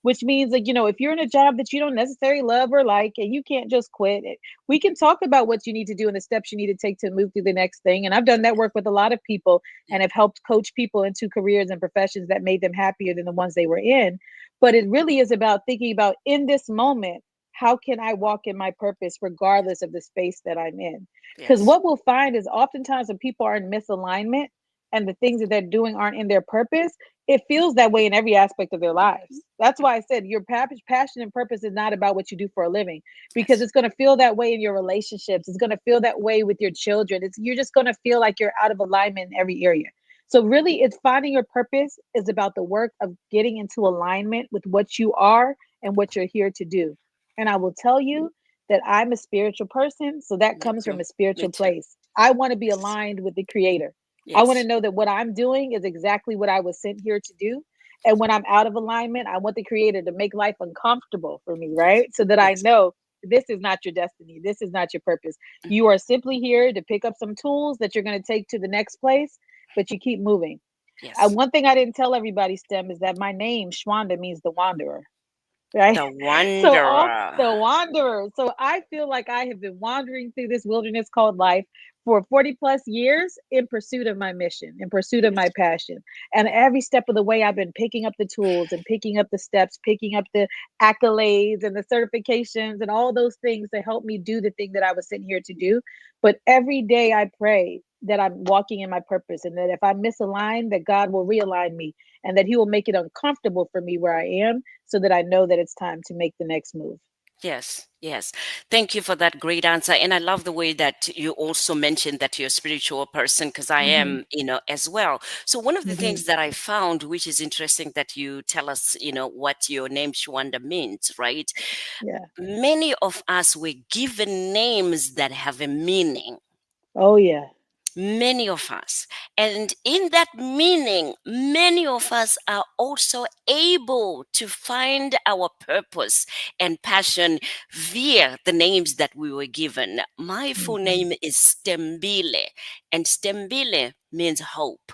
Which means, like, if you're in a job that you don't necessarily love or like, and you can't just quit it, we can talk about what you need to do and the steps you need to take to move through the next thing. And I've done that work with a lot of people Yeah. and have helped coach people into careers and professions that made them happier than the ones they were in. But it really is about thinking about in this moment, how can I walk in my purpose regardless of the space that I'm in? Because Yes. what we'll find is oftentimes when people are in misalignment and the things that they're doing aren't in their purpose, it feels that way in every aspect of their lives. That's why I said your passion and purpose is not about what you do for a living, because Yes. it's going to feel that way in your relationships. It's going to feel that way with your children. You're just going to feel like you're out of alignment in every area. So really, it's finding your purpose is about the work of getting into alignment with what you are and what you're here to do. And I will tell you that I'm a spiritual person, so that Me comes from too. a Me spiritual too. place. I want to be Yes. aligned with the creator. I want to Yes. know that what I'm doing is exactly what I was sent here to do. And when I'm out of alignment, I want the creator to make life uncomfortable for me, Yes. right? So that I Yes. know this is not your destiny. This is not your purpose. You are simply here to pick up some tools that you're going to take to the next place, but you keep moving. Yes. One thing I didn't tell everybody, STEM, is that my name, Shwanda, means the wanderer, right? The So all wanderer. the wanderer. So I feel like I have been wandering through this wilderness called life for 40 plus years in pursuit of my mission, in pursuit of my Yes. passion. And Yes. every step of the way, I've been picking up the tools and picking up the steps, picking up the accolades and the certifications and all those things to help me do the thing that I was sent here to do. But every day I pray that I'm walking in my purpose, and that if I misalign, that God will realign me, and that He will make it uncomfortable for me where I am, so that I know that it's time to make the next move. Yes, yes. Thank you for that great answer. And I love the way that you also mentioned that you're a spiritual person, because I Hmm. am, as well. So, one of the Hmm. things that I found, which is interesting that you tell us, what your name Shwanda means, right? Yeah. Many of us were given names that have a meaning. Oh, yeah. Many of us. And in that meaning, many of us are also able to find our purpose and passion via the names that we were given. My full Hmm. name is Stembile, and Stembile means hope.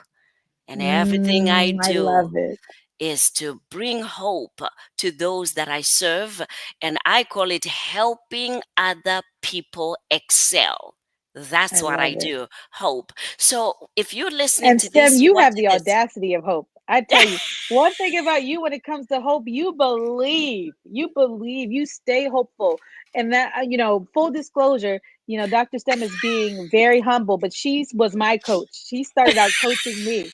And everything I I do love it. is to bring hope to those that I serve, and I call it helping other people excel. That's I what I love it. do, hope. So if you're listening And to STEM, this, you you're have watching the this. audacity of hope. I tell you, one thing about you when it comes to hope, you believe. You believe. You stay hopeful. And that, full disclosure, Dr. STEM is being very humble, but she was my coach. She started out coaching me,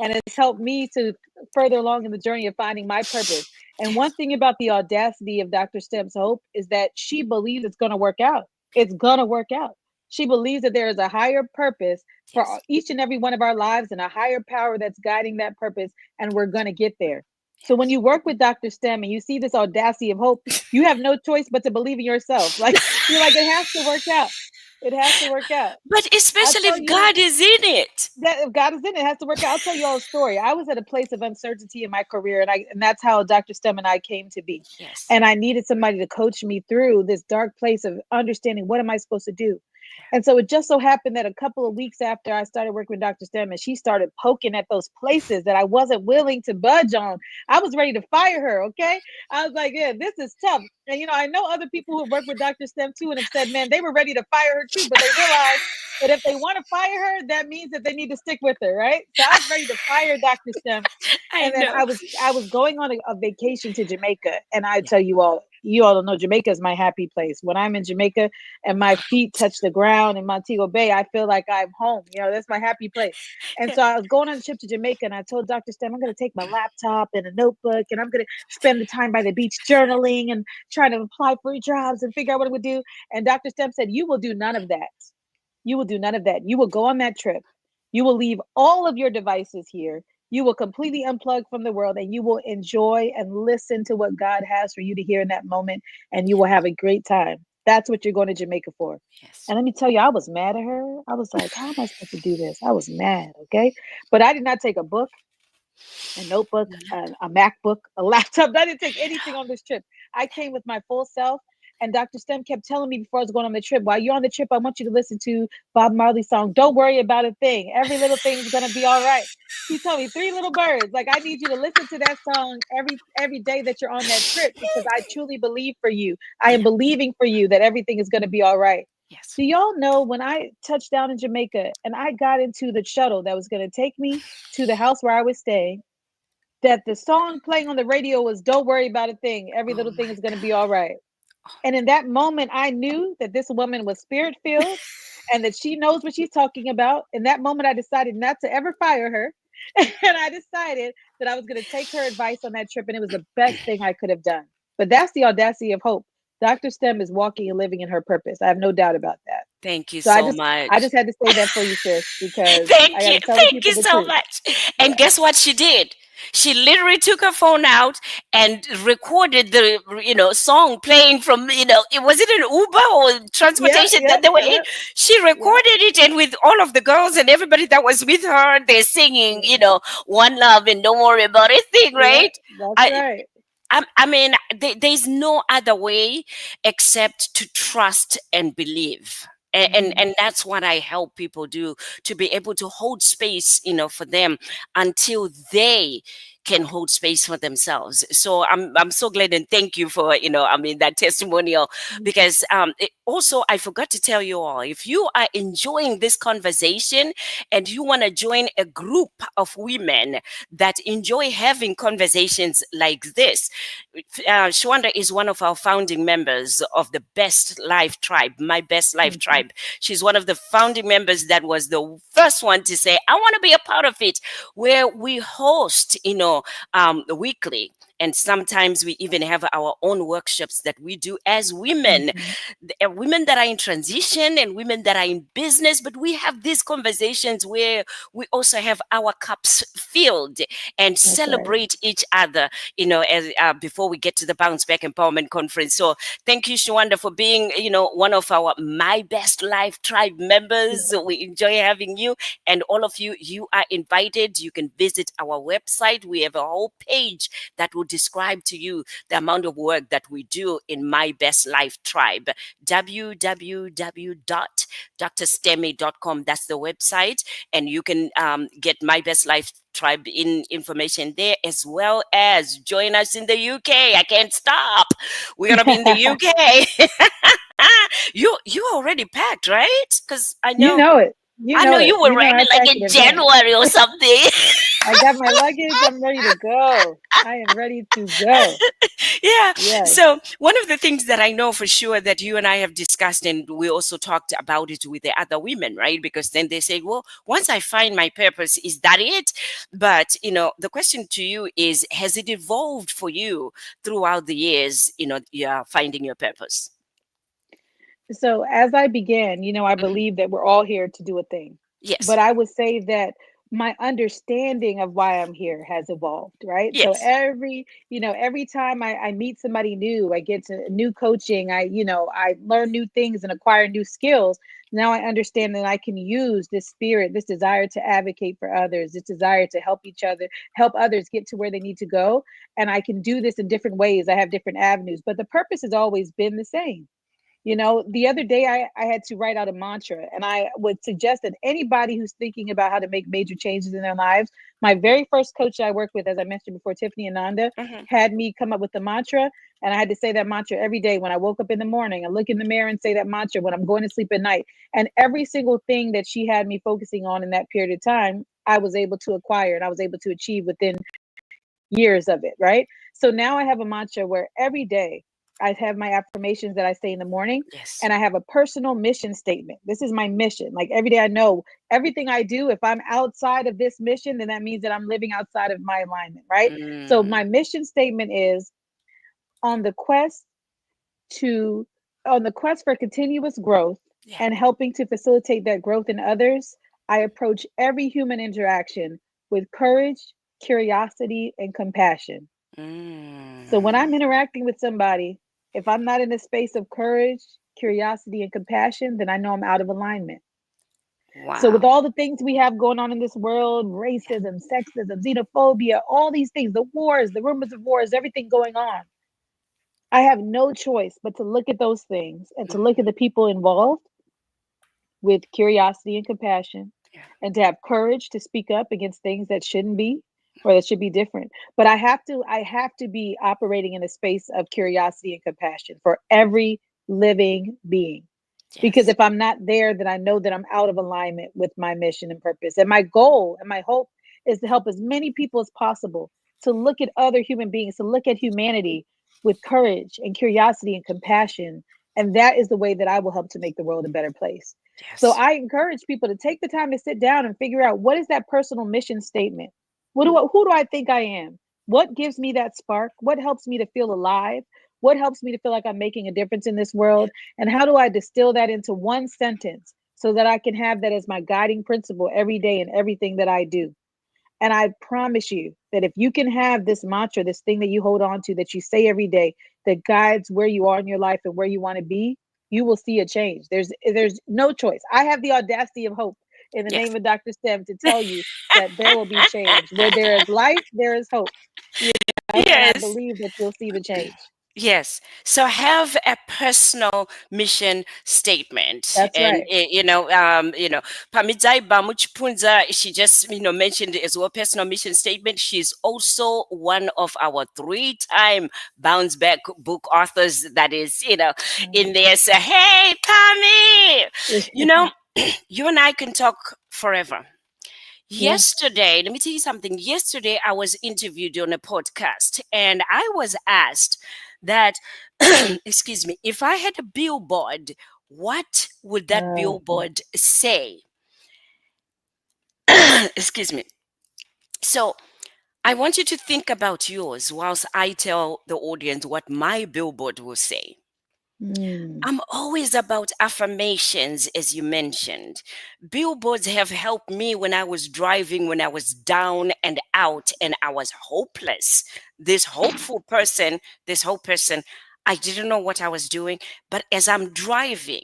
and it's helped me to further along in the journey of finding my purpose. And one Yes, thing about the audacity of Dr. Stem's hope is that she believes it's going to work out. It's going to work out. She believes that there is a higher purpose for yes, each and every one of our lives, and a higher power that's guiding that purpose, and we're going to get there. So when yes. you work with Dr. Stem and you see this audacity of hope, you have no choice but to believe in yourself. Like, you're like, it has to work out. It has to work out. But I'll especially tell if you, God is in it. that if God is in it, it has to work out. I'll tell you all a story. I was at a place of uncertainty in my career, and that's how Dr. Stem and I came to be. Yes. And I needed somebody to coach me through this dark place of understanding, what am I supposed to do? And so it just so happened that a couple of weeks after I started working with Dr. Stem, and she started poking at those places that I wasn't willing to budge on, I was ready to fire her. Okay. I was like, yeah, this is tough. And I know other people who work with Dr. Stem too and have said, man, they were ready to fire her too, but they realized that if they want to fire her, that means that they need to stick with her, right? So I was ready to fire Dr. Stem. I And then know. I was going on a vacation to Jamaica, and I Yeah. tell you all don't know, Jamaica is my happy place. When I'm in Jamaica and my feet touch the ground in Montego Bay, I feel like I'm home. That's my happy place. And Yeah. so I was going on a trip to Jamaica, and I told Dr. Stem, I'm going to take my laptop and a notebook, and I'm going to spend the time by the beach journaling and trying to apply for jobs and figure out what I would do. And Dr. Stem said, you will do none of that. You will do none of that. You will go on that trip. You will leave all of your devices here. You will completely unplug from the world, and you will enjoy and listen to what God has for you to hear in that moment, and you will have a great time. That's what you're going to Jamaica for. Yes. And let me tell you, I was mad at her. I was like, how am I supposed to do this? I was mad. Okay. But I did not take a book, a notebook, a MacBook, a laptop. I didn't take anything on this trip. I came with my full self. And Dr. Stem kept telling me before I was going on the trip, while you're on the trip, I want you to listen to Bob Marley's song, Don't Worry About a Thing. Every little thing's gonna be all right. She told me, Three Little Birds. Like, I need you to listen to that song every day that you're on that trip, because I truly believe for you. I am Yeah. believing for you that everything is gonna be all right. Yes. Do y'all know when I touched down in Jamaica and I got into the shuttle that was gonna take me to the house where I was staying, that the song playing on the radio was Don't Worry About a Thing. Every Oh little thing my is going to be God. all right. Oh And in that moment, I knew that this woman was spirit filled, and that she knows what she's talking about. In that moment, I decided not to ever fire her. And I decided that I was going to take her advice on that trip, and it was the best thing I could have done. But that's the audacity of hope. Dr. Stem is walking and living in her purpose. I have no doubt about that. Thank you So I so just I much. just had to say that for you, sis, because I Thank got you. to tell the Thank people you the so truth. much. And Yeah, guess what she did? She literally took her phone out and recorded the song playing from it was it an Uber or yeah, transportation yeah, that they were in. yeah, She yeah. recorded it, and with all of the girls and everybody that was with her, they're singing, Yeah, "One Love" and "Don't Worry About a Thing," yeah, right? that's I right. I mean, there's no other way except to trust and believe. And, Hmm. and that's what I help people do, to be able to hold space, for them until they can hold space for themselves. So I'm so glad, and thank you for that testimonial, because also I forgot to tell you all, if you are enjoying this conversation and you want to join a group of women that enjoy having conversations like this, Shwanda is one of our founding members of the Best Life Tribe, my Best Life Hmm. Tribe. She's one of the founding members that was the first one to say, I want to be a part of it, where we host, weekly. And sometimes we even have our own workshops that we do as women, Hmm. women that are in transition and women that are in business. But we have these conversations where we also have our cups filled and That's right. celebrate each other, as before we get to the Bounce Back Empowerment Conference. So thank you, Shwanda, for being, one of our My Best Life Tribe members. Yeah. We enjoy having you, and all of you, you are invited. You can visit our website. We have a whole page that will describe to you the amount of work that we do in My Best Life Tribe. www.drstemy.com. That's the website, and you can get My Best Life Tribe in information there, as well as join us in the UK. I can't stop. We're gonna be in the UK. You already packed, right? Because I You know know it. You I know know it. you were You know ready I like pack in in advance. January or something. I got my luggage. I'm ready to go. I am ready to go. Yeah. Yes. So one of the things that I know for sure that you and I have discussed, and we also talked about it with the other women, right? Because then they say, well, once I find my purpose, is that it? But the question to you is, has it evolved for you throughout the years, yeah, finding your purpose? So as I began, I Hmm. believe that we're all here to do a thing. But Yes. I would say that my understanding of why I'm here has evolved, right? So Yes. every time I meet somebody new, I get to new coaching, I learn new things and acquire new skills. Now I understand that I can use this spirit, this desire to advocate for others, this desire to help each other, help others get to where they need to go. And I can do this in different ways. I have different avenues, but the purpose has always been the same. The other day I had to write out a mantra, and I would suggest that anybody who's thinking about how to make major changes in their lives, my very first coach I worked with, as I mentioned before, Tiffany Ananda, Hmm. had me come up with the mantra. And I had to say that mantra every day when I woke up in the morning. I look in the mirror and say that mantra when I'm going to sleep at night. And every single thing that she had me focusing on in that period of time, I was able to acquire and I was able to achieve within years of it, right? So now I have a mantra where every day I have my affirmations that I say in the morning, Yes. and I have a personal mission statement. This is my mission. Like every day I know everything I do, if I'm outside of this mission, then that means that I'm living outside of my alignment, right? So Mm. my mission statement is on the quest to on the quest for continuous growth Yeah. and helping to facilitate that growth in others, I approach every human interaction with courage, curiosity, and compassion. So when Mm. I'm interacting with somebody, if I'm not in a space of courage, curiosity, and compassion, then I know I'm out of alignment. So with Wow. all the things we have going on in this world, Yeah. racism, sexism, xenophobia, all these things, the wars, the rumors of wars, everything going on, I have no choice but to look at those things and to look Mhm. at the people involved with curiosity and compassion, Yeah. and to have courage to speak up against things that shouldn't be or that should be different. But I have to be operating in a space of curiosity and compassion for every living being. Because Yes. if I'm not there, then I know that I'm out of alignment with my mission and purpose. And my goal and my hope is to help as many people as possible to look at other human beings, to look at humanity with courage and curiosity and compassion. And that is the way that I will help to make the world a better place. So Yes. I encourage people to take the time to sit down and figure out, what is that personal mission statement? Who do I think I am? What gives me that spark? What helps me to feel alive? What helps me to feel like I'm making a difference in this world? And how do I distill that into one sentence so that I can have that as my guiding principle every day in everything that I do? And I promise you that if you can have this mantra, this thing that you hold on to, that you say every day, that guides where you are in your life and where you want to be, you will see a change. There's no choice. I have the audacity of hope in the Yes. name of Dr. Stem to tell you that there will be change. Where there is life, there is hope. You know, and I Yes. believe that you'll see the change. Yes. So have a personal mission statement, That's and right. Pamizai Bamuchipunza, she just mentioned as well personal mission statement. She's also one of our three-time bounce back book authors. That is, in there. So hey, Pami, you know, you and I can talk forever. Yeah. Yesterday, let me tell you something. Yesterday, I was interviewed on a podcast, and I was asked that, excuse me, if I had a billboard, what would that Uh, billboard say? Excuse me. So I want you to think about yours whilst I tell the audience what my billboard will say. mm, I'm always about affirmations, as you mentioned. Billboards have helped me when I was driving, when I was down and out and I was hopeless. This whole person, I didn't know what I was doing. But as I'm driving,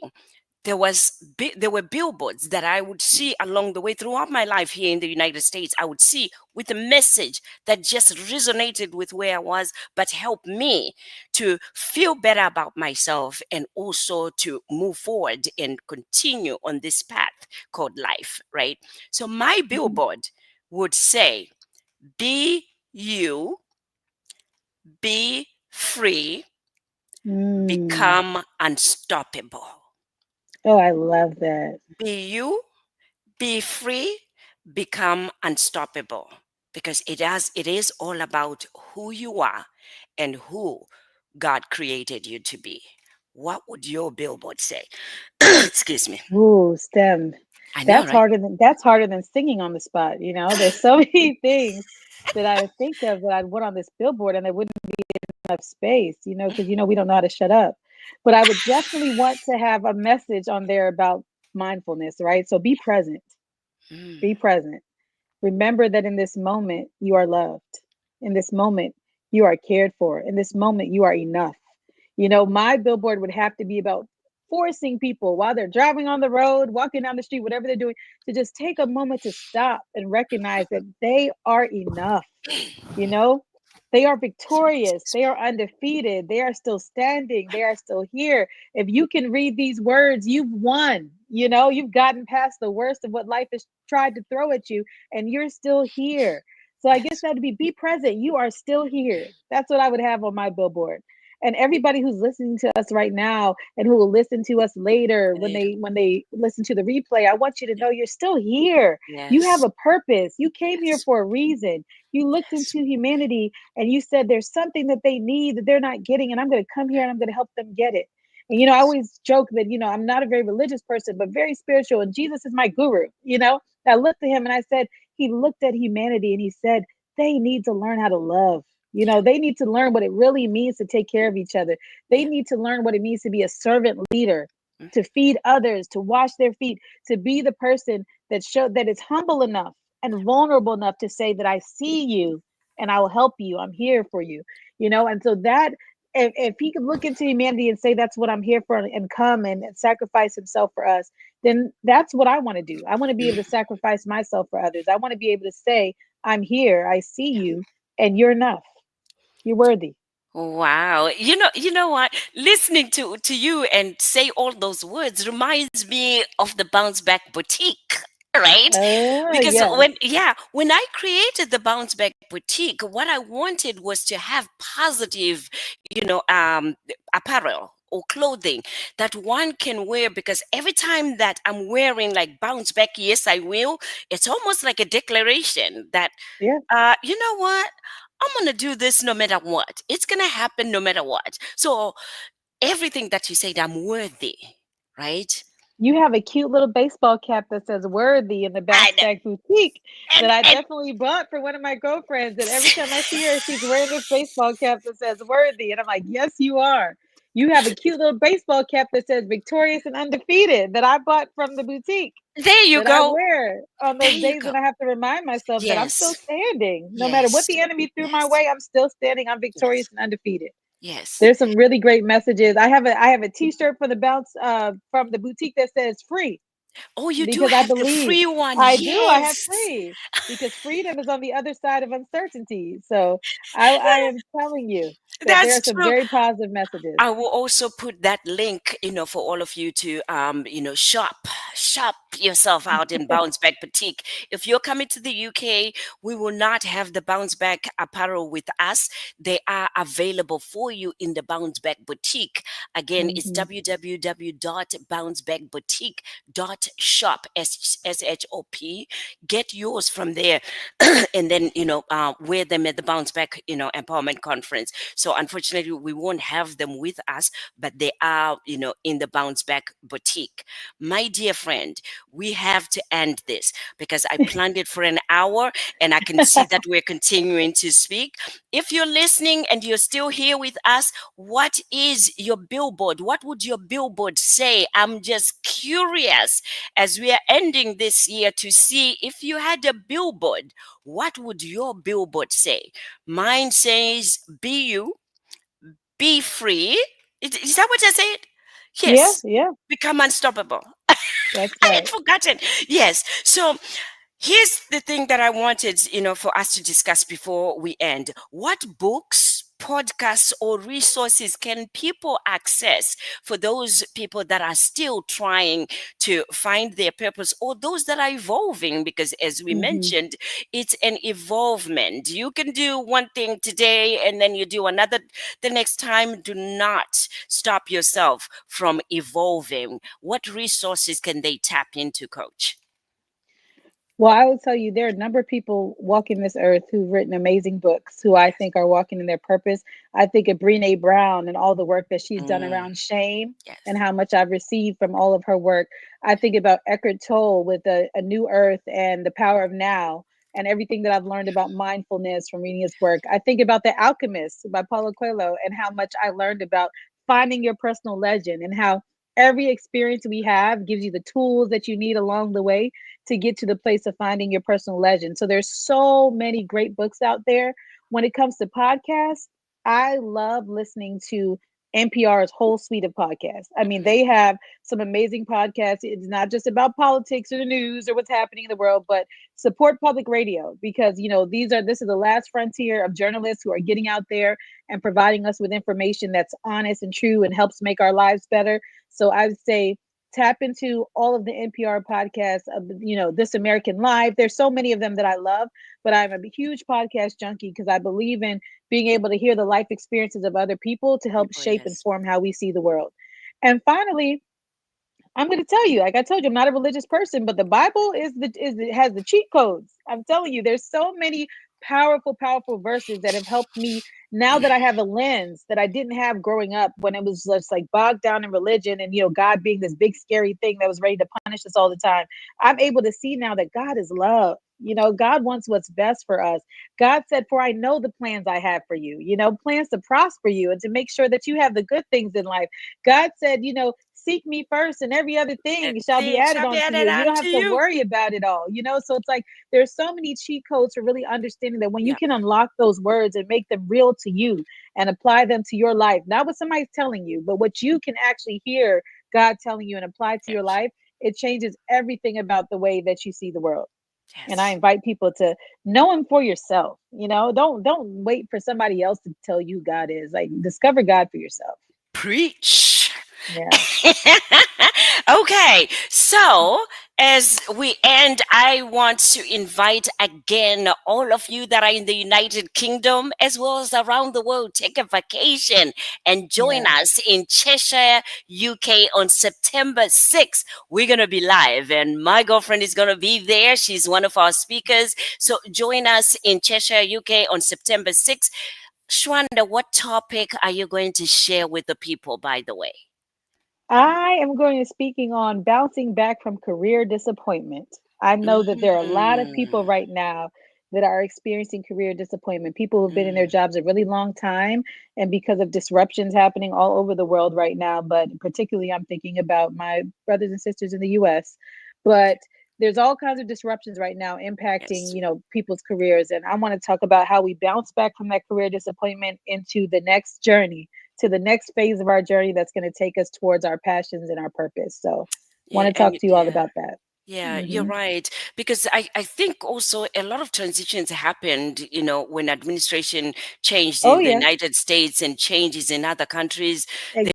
there were billboards that I would see along the way throughout my life here in the United States. I would see with a message that just resonated with where I was, but helped me to feel better about myself and also to move forward and continue on this path called life, right? So my mhm, billboard would say, "Be you, be free, mm. become unstoppable." Oh, I love that. Be you, be free, become unstoppable, because it is all about who you are and who God created you to be. What would your billboard say? Excuse me. Ooh, STEM. I know, right? That's harder than singing on the spot, you know? There's so many things that I think of that I'd put on this billboard and there wouldn't be enough space, because we don't know how to shut up. But I would definitely want to have a message on there about mindfulness, right? So be present. Mm, Be present. Remember that in this moment you are loved. In this moment you are cared for. In this moment you are enough. My billboard would have to be about forcing people while they're driving on the road, walking down the street, whatever they're doing, to just take a moment to stop and recognize that they are enough. You know, they are victorious, they are undefeated, they are still standing, they are still here. If you can read these words, you've won. You've gotten past the worst of what life has tried to throw at you, and you're still here. So I guess yes. that would be present. You are still here. That's what I would have on my billboard. And everybody who's listening to us right now and who will listen to us later when Later. they listen to the replay, I want you to know you're still here. You have Yes. a purpose. You came here Yes. for a reason. You looked Yes. into humanity and you said there's something that they need that they're not getting, and I'm going to come here and I'm going to help them get it. And I Yes. always joke that I'm not a very religious person, but very spiritual, and Jesus is my guru. I looked at him and I said, he looked at humanity and he said, they need to learn how to love. Yeah. They need to learn what it really means to take care of each other. They Yeah. need to learn what it means to be a servant leader, Mm, to feed others, to wash their feet, to be the person that is humble enough and vulnerable enough to say that I see you and I will help you. I'm here for you. And so that, if he could look into humanity and say that's what I'm here for, and come and sacrifice himself for us, then that's what I want to do. I want to be able to sacrifice myself for others. I want to be able to say, I'm here, I see yeah. you, and you're enough. You're worthy. Wow. You know what? Listening to you and say all those words reminds me of the Bounce Back Boutique, right? Because Yes. when I created the Bounce Back Boutique, what I wanted was to have positive, apparel or clothing that one can wear, because every time that I'm wearing like bounce back, yes, I will, it's almost like a declaration that Yeah. you know what? I'm going to do this no matter what. It's going to happen no matter what. So everything that you said, I'm worthy, right? You have a cute little baseball cap that says "Worthy" in the I Bounce know. Back Boutique that I And definitely bought for one of my girlfriends. And every time I see her, she's wearing this baseball cap that says "Worthy," and I'm like, "Yes, you are." You have a cute little baseball cap that says "Victorious and Undefeated" that I bought from the boutique there you that I go. wear on There those you days go. when I have to remind myself that I'm still Yes. standing. No matter what Yes. the enemy threw my Yes. way, I'm still standing. I'm victorious Yes. and undefeated. Yes. There's some really great messages. I have a T-shirt for the Bounce from the boutique that says "Free." Oh, you do Because I have the believe free one. I do, I have Yes. free, because freedom is on the other side of uncertainty. So I am telling you that there are That's some true. very positive messages. I will also put that link, for all of you to, shop yourself out in Bounce Back Boutique. If you're coming to the UK, we will not have the Bounce Back apparel with us. They are available for you in the Bounce Back Boutique. Again, it's Hmm. www.bouncebackboutique.shop, SHOP. Get yours from there, and then, wear them at the Bounce Back, Empowerment Conference. So unfortunately, we won't have them with us, but they are, in the Bounce Back Boutique. My dear friend, we have to end this because I planned it for an hour and I can see that we're continuing to speak. If you're listening and you're still here with us, what is your billboard? What would your billboard say? I'm just curious as we are ending this year to see if you had a billboard, what would your billboard say? Mine says, be you, be free. Is that what I said? Yeah, Yes. yeah, Become unstoppable. that's I had right. forgotten. Yes. So here's the thing that I wanted, for us to discuss before we end. What books, podcasts, or resources can people access for those people that are still trying to find their purpose or those that are evolving? Because as we Hmm. mentioned, it's an evolvement. You can do one thing today and then you do another the next time. Do not stop yourself from evolving. What resources can they tap into, coach? Well, I will tell you, there are a number of people walking this earth who've written amazing books who I think are walking in their purpose. I think of Brene Brown and all the work that she's done Mm, around shame and yes. how much I've received from all of her work. I think about Eckhart Tolle with a New Earth and the Power of Now and everything that I've learned about mindfulness from reading his work. I think about The Alchemist by Paulo Coelho and how much I learned about finding your personal legend and how every experience we have gives you the tools that you need along the way to get to the place of finding your personal legend. So there's so many great books out there. When it comes to podcasts, I love listening to NPR's whole suite of podcasts. I mean, Mhm. they have some amazing podcasts. It's not just about politics or the news or what's happening in the world, but support public radio because this is the last frontier of journalists who are getting out there and providing us with information that's honest and true and helps make our lives better. So I would say tap into all of the NPR podcasts of This American Life. There's so many of them that I love, but I'm a huge podcast junkie because I believe in being able to hear the life experiences of other people to help Oh, shape and yes. form how we see the world. And finally, I'm going to tell you, like I told you, I'm not a religious person, but the Bible has the cheat codes. I'm telling you, there's so many powerful, powerful verses that have helped me now that I have a lens that I didn't have growing up when it was just like bogged down in religion and God being this big scary thing that was ready to punish us all the time. I'm able to see now that God is love. God wants what's best for us. God said, "For I know the plans I have for you, plans to prosper you and to make sure that you have the good things in life." God said, seek me first and every other thing shall be Things added shall be onto added you. You don't unto have to you. worry about it all. So it's like there's so many cheat codes for really understanding that when you Yeah. can unlock those words and make them real to you and apply them to your life, not what somebody's telling you, but what you can actually hear God telling you and apply to your Yes. life, it changes everything about the way that you see the world. And I Yes. invite people to know him for yourself. Don't wait for somebody else to tell you God is. Like discover God for yourself. Preach. Yeah. Okay, so as we end, I want to invite again all of you that are in the United Kingdom as well as around the world, take a vacation and join Yeah. us in Cheshire, UK on September 6th. We're going to be live, and my girlfriend is going to be there. She's one of our speakers. So join us in Cheshire, UK on September 6th. Shwanda, what topic are you going to share with the people, by the way? I am going to speaking on bouncing back from career disappointment. I know that there are a lot of people Mm, right now that are experiencing career disappointment. People who've been in their mm, jobs a really long time, and because of disruptions happening all over the world right now, but particularly I'm thinking about my brothers and sisters in the US. But there's all kinds of disruptions right now impacting, yes. people's careers, and I want to talk about how we bounce back from that career disappointment into the next journey, to the next phase of our journey that's going to take us towards our passions and our purpose. So, want Yeah, to and talk to you all yeah. about that. Yeah, you're Hmm. right. Because I think also a lot of transitions happened, when administration changed Oh in the yeah, United States and changes in other countries. exactly.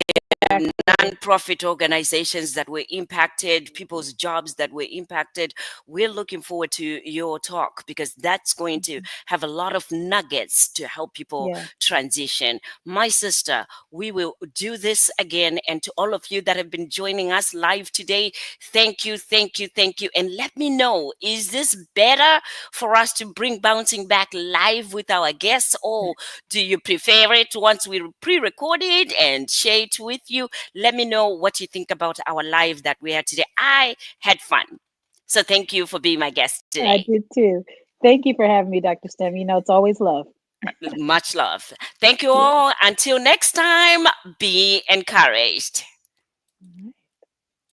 Non-profit organizations that were impacted, people's jobs that were impacted. We're looking forward to your talk because that's going to Mhm. have a lot of nuggets to help people Yeah, transition. My sister, we will do this again. And to all of you that have been joining us live today, thank you, thank you, thank you. And let me know, is this better for us to bring Bouncing Back live with our guests, or do you prefer it once we pre-record it and share it with you? Let me know what you think about our live that we had today. I had fun. So thank you for being my guest I today. did too. Thank you for having me, Dr. Stem. It's always love. Much love. Thank you Yeah. all. Until next time, be encouraged.